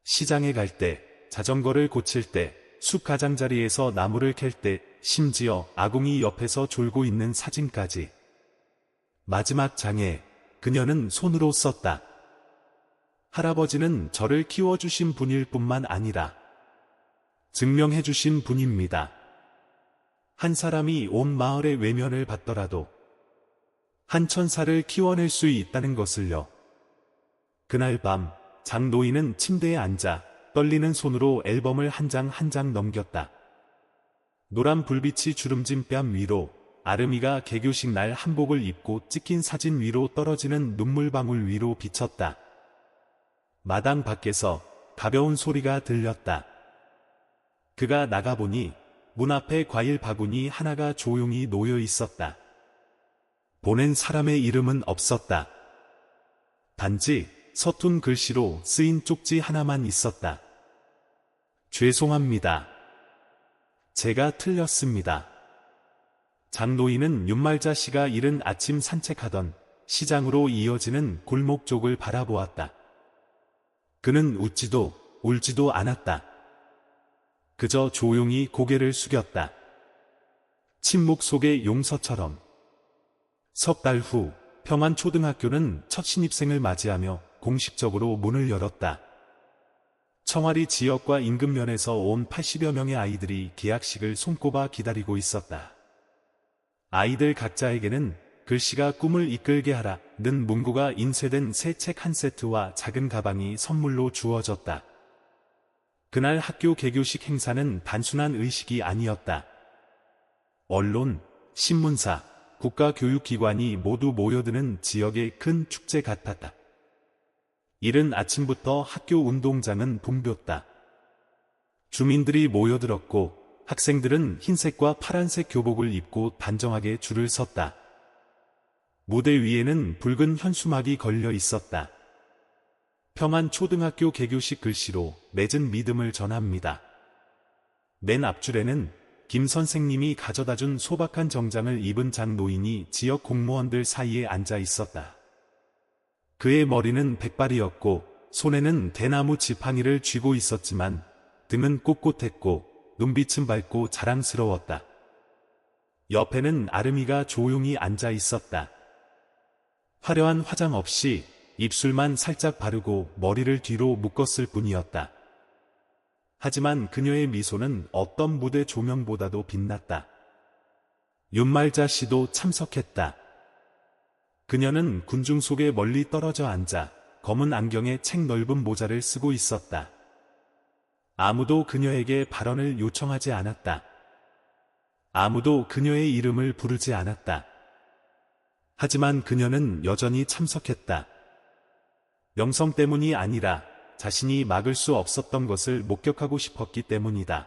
[SPEAKER 1] 시장에 갈 때, 자전거를 고칠 때, 숲 가장자리에서 나무를 캘 때, 심지어 아궁이 옆에서 졸고 있는 사진까지. 마지막 장에 그녀는 손으로 썼다. 할아버지는 저를 키워주신 분일 뿐만 아니라 증명해주신 분입니다. 한 사람이 온 마을의 외면을 받더라도 한 천사를 키워낼 수 있다는 것을요. 그날 밤 장노인은 침대에 앉아 떨리는 손으로 앨범을 한 장 한 장 넘겼다. 노란 불빛이 주름진 뺨 위로 아름이가 개교식 날 한복을 입고 찍힌 사진 위로 떨어지는 눈물방울 위로 비쳤다. 마당 밖에서 가벼운 소리가 들렸다. 그가 나가보니 문 앞에 과일 바구니 하나가 조용히 놓여 있었다. 보낸 사람의 이름은 없었다. 단지 서툰 글씨로 쓰인 쪽지 하나만 있었다. 죄송합니다. 제가 틀렸습니다. 장노인은 윤말자 씨가 이른 아침 산책하던 시장으로 이어지는 골목 쪽을 바라보았다. 그는 웃지도 울지도 않았다. 그저 조용히 고개를 숙였다. 침묵 속의 용서처럼. 석 달 후 평안초등학교는 첫 신입생을 맞이하며 공식적으로 문을 열었다. 청와리 지역과 인근면에서 온 80여 명의 아이들이 개학식을 손꼽아 기다리고 있었다. 아이들 각자에게는 글씨가 꿈을 이끌게 하라는 문구가 인쇄된 새 책 한 세트와 작은 가방이 선물로 주어졌다. 그날 학교 개교식 행사는 단순한 의식이 아니었다. 언론, 신문사, 국가교육기관이 모두 모여드는 지역의 큰 축제 같았다. 이른 아침부터 학교 운동장은 붐볐다. 주민들이 모여들었고 학생들은 흰색과 파란색 교복을 입고 단정하게 줄을 섰다. 무대 위에는 붉은 현수막이 걸려 있었다. 평안초등학교 개교식 글씨로 맺은 믿음을 전합니다. 맨 앞줄에는 김 선생님이 가져다준 소박한 정장을 입은 장노인이 지역 공무원들 사이에 앉아 있었다. 그의 머리는 백발이었고 손에는 대나무 지팡이를 쥐고 있었지만 등은 꼿꼿했고 눈빛은 밝고 자랑스러웠다. 옆에는 아름이가 조용히 앉아 있었다. 화려한 화장 없이 입술만 살짝 바르고 머리를 뒤로 묶었을 뿐이었다. 하지만 그녀의 미소는 어떤 무대 조명보다도 빛났다. 윤말자 씨도 참석했다. 그녀는 군중 속에 멀리 떨어져 앉아 검은 안경에 책 넓은 모자를 쓰고 있었다. 아무도 그녀에게 발언을 요청하지 않았다. 아무도 그녀의 이름을 부르지 않았다. 하지만 그녀는 여전히 참석했다. 명성 때문이 아니라 자신이 막을 수 없었던 것을 목격하고 싶었기 때문이다.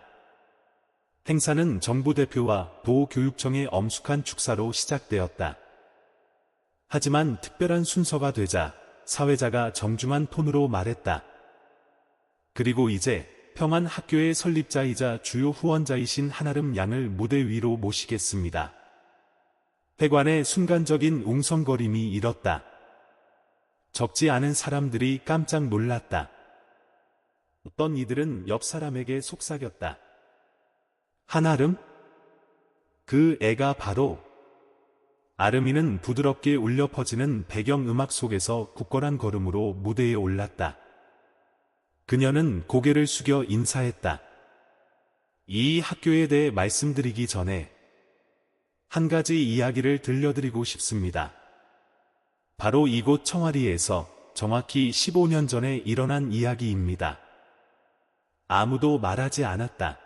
[SPEAKER 1] 행사는 정부 대표와 도교육청의 엄숙한 축사로 시작되었다. 하지만 특별한 순서가 되자 사회자가 정중한 톤으로 말했다. 그리고 이제 평안 학교의 설립자이자 주요 후원자이신 한아름 양을 무대 위로 모시겠습니다. 회관의 순간적인 웅성거림이 일었다. 적지 않은 사람들이 깜짝 놀랐다. 어떤 이들은 옆 사람에게 속삭였다. 한아름? 그 애가 바로. 아름이는 부드럽게 울려 퍼지는 배경음악 속에서 굳건한 걸음으로 무대에 올랐다. 그녀는 고개를 숙여 인사했다. 이 학교에 대해 말씀드리기 전에 한 가지 이야기를 들려드리고 싶습니다. 바로 이곳 청아리에서 정확히 15년 전에 일어난 이야기입니다. 아무도 말하지 않았다.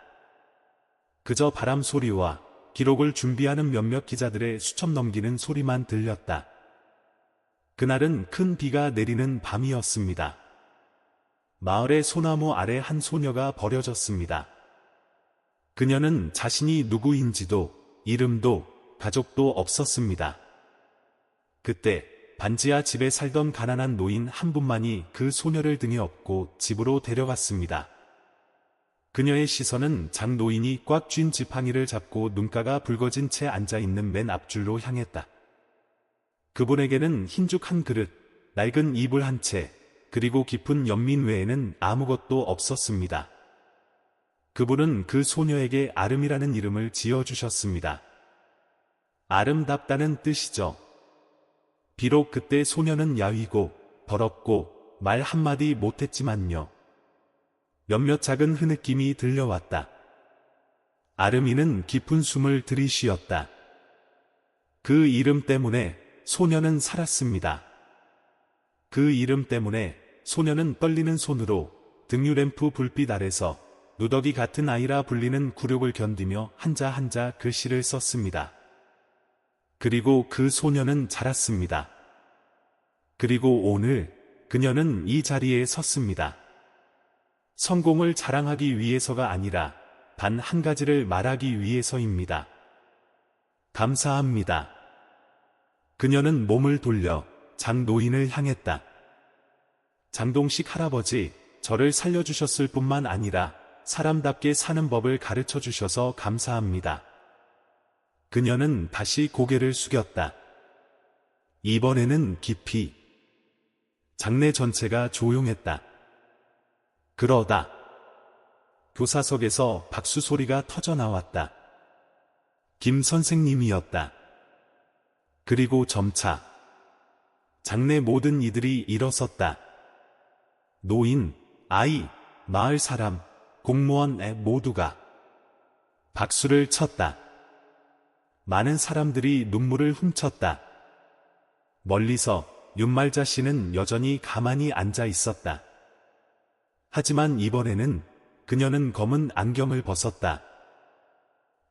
[SPEAKER 1] 그저 바람 소리와 기록을 준비하는 몇몇 기자들의 수첩 넘기는 소리만 들렸다. 그날은 큰 비가 내리는 밤이었습니다. 마을의 소나무 아래 한 소녀가 버려졌습니다. 그녀는 자신이 누구인지도 이름도 가족도 없었습니다. 그때 반지하 집에 살던 가난한 노인 한 분만이 그 소녀를 등에 업고 집으로 데려갔습니다. 그녀의 시선은 장노인이 꽉 쥔 지팡이를 잡고 눈가가 붉어진 채 앉아있는 맨 앞줄로 향했다. 그분에게는 흰죽 한 그릇, 낡은 이불 한 채, 그리고 깊은 연민 외에는 아무것도 없었습니다. 그분은 그 소녀에게 아름이라는 이름을 지어주셨습니다. 아름답다는 뜻이죠. 비록 그때 소녀는 야위고 더럽고 말 한마디 못했지만요. 몇몇 작은 흐느낌이 들려왔다. 아름이는 깊은 숨을 들이쉬었다. 그 이름 때문에 소녀는 살았습니다. 그 이름 때문에 소녀는 떨리는 손으로 등유램프 불빛 아래서 누더기 같은 아이라 불리는 굴욕을 견디며 한자 한자 글씨를 썼습니다. 그리고 그 소녀는 자랐습니다. 그리고 오늘 그녀는 이 자리에 섰습니다. 성공을 자랑하기 위해서가 아니라 단 한 가지를 말하기 위해서입니다. 감사합니다. 그녀는 몸을 돌려 장노인을 향했다. 장동식 할아버지, 저를 살려주셨을 뿐만 아니라 사람답게 사는 법을 가르쳐 주셔서 감사합니다. 그녀는 다시 고개를 숙였다. 이번에는 깊이. 장내 전체가 조용했다. 그러다 교사석에서 박수 소리가 터져 나왔다. 김 선생님이었다. 그리고 점차 장내 모든 이들이 일어섰다. 노인, 아이, 마을 사람, 공무원 애 모두가 박수를 쳤다. 많은 사람들이 눈물을 훔쳤다. 멀리서 윤말자 씨는 여전히 가만히 앉아 있었다. 하지만 이번에는 그녀는 검은 안경을 벗었다.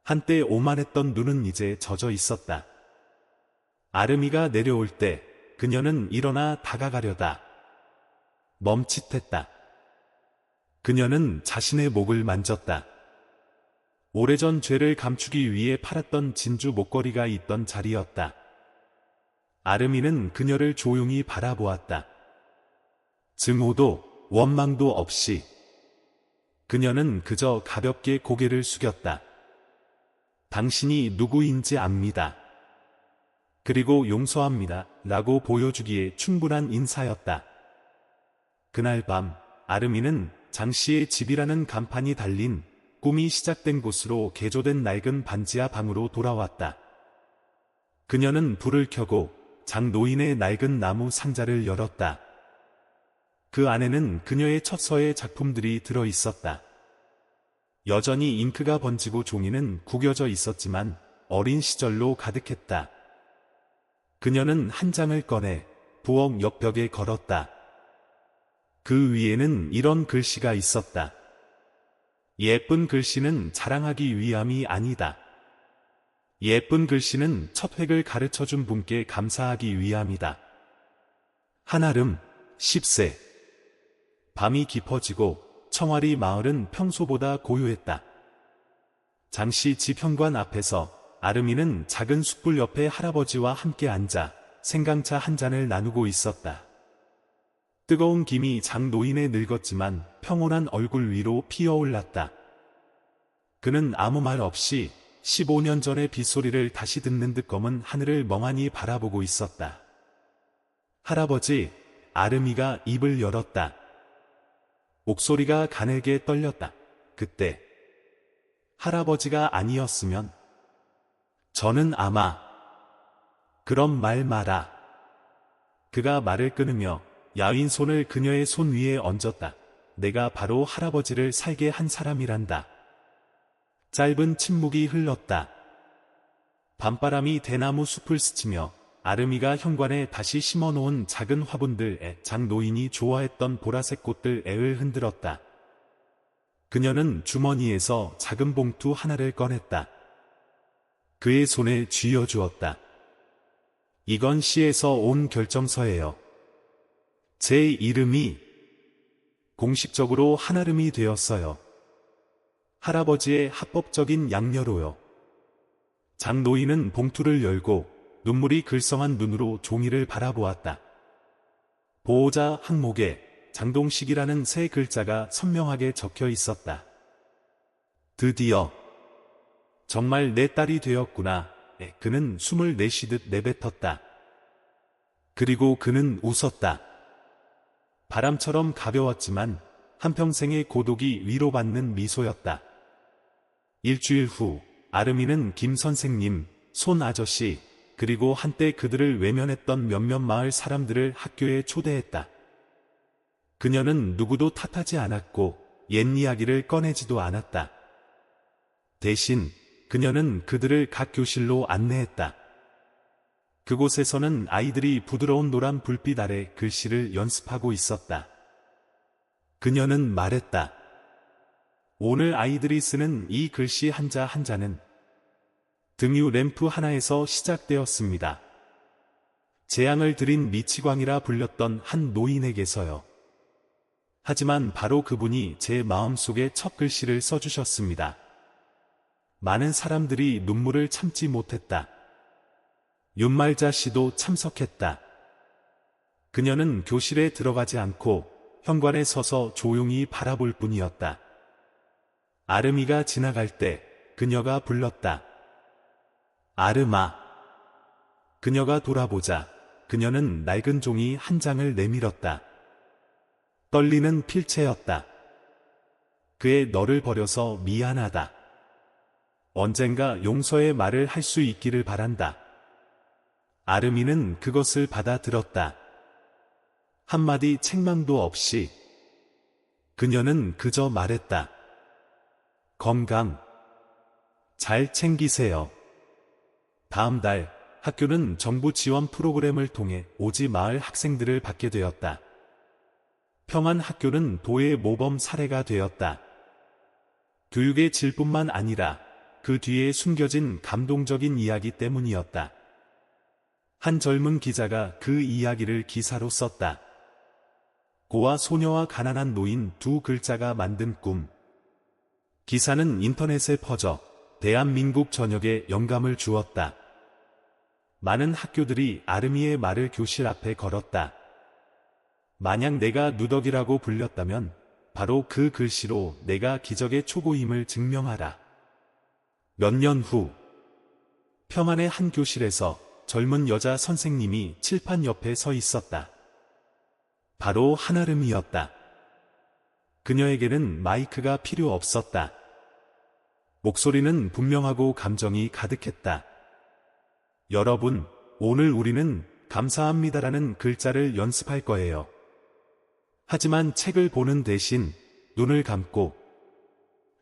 [SPEAKER 1] 한때 오만했던 눈은 이제 젖어 있었다. 아름이가 내려올 때 그녀는 일어나 다가가려다 멈칫했다. 그녀는 자신의 목을 만졌다. 오래전 죄를 감추기 위해 팔았던 진주 목걸이가 있던 자리였다. 아름이는 그녀를 조용히 바라보았다. 증오도 원망도 없이. 그녀는 그저 가볍게 고개를 숙였다. 당신이 누구인지 압니다. 그리고 용서합니다. 라고 보여주기에 충분한 인사였다. 그날 밤 아름이는 장씨의 집이라는 간판이 달린 꿈이 시작된 곳으로 개조된 낡은 반지하 방으로 돌아왔다. 그녀는 불을 켜고 장노인의 낡은 나무 상자를 열었다. 그 안에는 그녀의 첫 서예 작품들이 들어 있었다. 여전히 잉크가 번지고 종이는 구겨져 있었지만 어린 시절로 가득했다. 그녀는 한 장을 꺼내 부엌 옆벽에 걸었다. 그 위에는 이런 글씨가 있었다. 예쁜 글씨는 자랑하기 위함이 아니다. 예쁜 글씨는 첫 획을 가르쳐준 분께 감사하기 위함이다. 한아름, 10세. 밤이 깊어지고 청아리 마을은 평소보다 고요했다. 장씨 집 현관 앞에서 아름이는 작은 숯불 옆에 할아버지와 함께 앉아 생강차 한 잔을 나누고 있었다. 뜨거운 김이 장노인의 늙었지만 평온한 얼굴 위로 피어올랐다. 그는 아무 말 없이 15년 전의 빗소리를 다시 듣는 듯 검은 하늘을 멍하니 바라보고 있었다. 할아버지, 아름이가 입을 열었다. 목소리가 가늘게 떨렸다. 그때 할아버지가 아니었으면 저는 아마 그런 말 마라. 그가 말을 끊으며 야윈 손을 그녀의 손 위에 얹었다. 내가 바로 할아버지를 살게 한 사람이란다. 짧은 침묵이 흘렀다. 밤바람이 대나무 숲을 스치며 아름이가 현관에 다시 심어놓은 작은 화분들에 장노인이 좋아했던 보라색 꽃들을 흔들었다. 그녀는 주머니에서 작은 봉투 하나를 꺼냈다. 그의 손에 쥐어주었다. 이건 시에서 온 결정서예요. 제 이름이 공식적으로 한아름이 되었어요. 할아버지의 합법적인 양녀로요. 장노인은 봉투를 열고 눈물이 글썽한 눈으로 종이를 바라보았다. 보호자 항목에 장동식이라는 세 글자가 선명하게 적혀 있었다. 드디어 정말 내 딸이 되었구나. 그는 숨을 내쉬듯 내뱉었다. 그리고 그는 웃었다. 바람처럼 가벼웠지만 한평생의 고독이 위로받는 미소였다. 일주일 후 아름이는 김 선생님, 손 아저씨, 그리고 한때 그들을 외면했던 몇몇 마을 사람들을 학교에 초대했다. 그녀는 누구도 탓하지 않았고 옛 이야기를 꺼내지도 않았다. 대신 그녀는 그들을 각 교실로 안내했다. 그곳에서는 아이들이 부드러운 노란 불빛 아래 글씨를 연습하고 있었다. 그녀는 말했다. 오늘 아이들이 쓰는 이 글씨 한자 한자는 등유 램프 하나에서 시작되었습니다. 재앙을 드린 미치광이라 불렸던 한 노인에게서요. 하지만 바로 그분이 제 마음속에 첫 글씨를 써주셨습니다. 많은 사람들이 눈물을 참지 못했다. 윤말자 씨도 참석했다. 그녀는 교실에 들어가지 않고 현관에 서서 조용히 바라볼 뿐이었다. 아름이가 지나갈 때 그녀가 불렀다. 아름아. 그녀가 돌아보자 그녀는 낡은 종이 한 장을 내밀었다. 떨리는 필체였다. 그의 너를 버려서 미안하다. 언젠가 용서의 말을 할 수 있기를 바란다. 아름이는 그것을 받아들었다. 한마디 책망도 없이 그녀는 그저 말했다. 건강 잘 챙기세요. 다음 달 학교는 정부 지원 프로그램을 통해 오지 마을 학생들을 받게 되었다. 평안 학교는 도의 모범 사례가 되었다. 교육의 질뿐만 아니라 그 뒤에 숨겨진 감동적인 이야기 때문이었다. 한 젊은 기자가 그 이야기를 기사로 썼다. 고아 소녀와 가난한 노인 두 글자가 만든 꿈. 기사는 인터넷에 퍼져 대한민국 전역에 영감을 주었다. 많은 학교들이 아름이의 말을 교실 앞에 걸었다. 만약 내가 누더기라고 불렸다면 바로 그 글씨로 내가 기적의 초고임을 증명하라. 몇 년 후 평안의 한 교실에서 젊은 여자 선생님이 칠판 옆에 서 있었다. 바로 한아름이었다. 그녀에게는 마이크가 필요 없었다. 목소리는 분명하고 감정이 가득했다. 여러분, 오늘 우리는 감사합니다라는 글자를 연습할 거예요. 하지만 책을 보는 대신 눈을 감고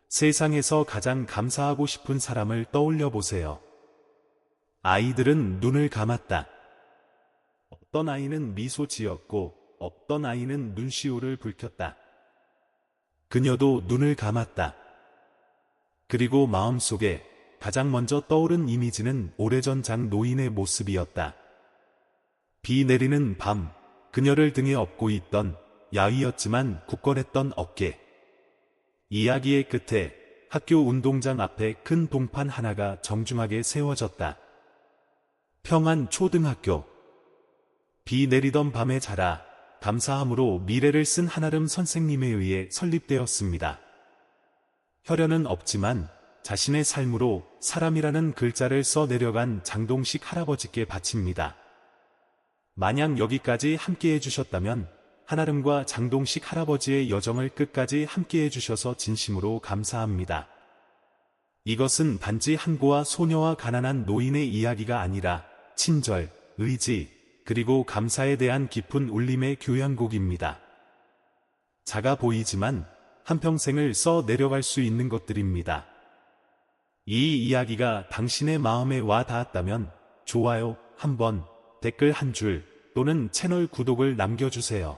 [SPEAKER 1] 세상에서 가장 감사하고 싶은 사람을 떠올려 보세요. 아이들은 눈을 감았다. 어떤 아이는 미소 지었고 어떤 아이는 눈시울을 붉혔다. 그녀도 눈을 감았다. 그리고 마음속에 가장 먼저 떠오른 이미지는 오래전 장노인의 모습이었다. 비 내리는 밤, 그녀를 등에 업고 있던 야위었지만 굳건했던 어깨. 이야기의 끝에 학교 운동장 앞에 큰 동판 하나가 정중하게 세워졌다. 평안 초등학교. 비 내리던 밤에 자라 감사함으로 미래를 쓴 한아름 선생님에 의해 설립되었습니다. 혈연은 없지만 자신의 삶으로 사람이라는 글자를 써 내려간 장동식 할아버지께 바칩니다. 만약 여기까지 함께 해주셨다면 한아름과 장동식 할아버지의 여정을 끝까지 함께해 주셔서 진심으로 감사합니다. 이것은 단지 한고와 소녀와 가난한 노인의 이야기가 아니라 친절, 의지, 그리고 감사에 대한 깊은 울림의 교향곡입니다. 작아 보이지만 한평생을 써 내려갈 수 있는 것들입니다. 이 이야기가 당신의 마음에 와 닿았다면 좋아요 한번, 댓글 한 줄, 또는 채널 구독을 남겨주세요.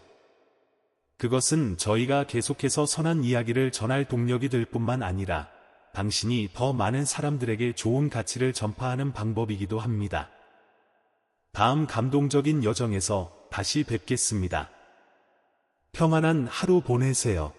[SPEAKER 1] 그것은 저희가 계속해서 선한 이야기를 전할 동력이 될 뿐만 아니라 당신이 더 많은 사람들에게 좋은 가치를 전파하는 방법이기도 합니다. 다음 감동적인 여정에서 다시 뵙겠습니다. 평안한 하루 보내세요.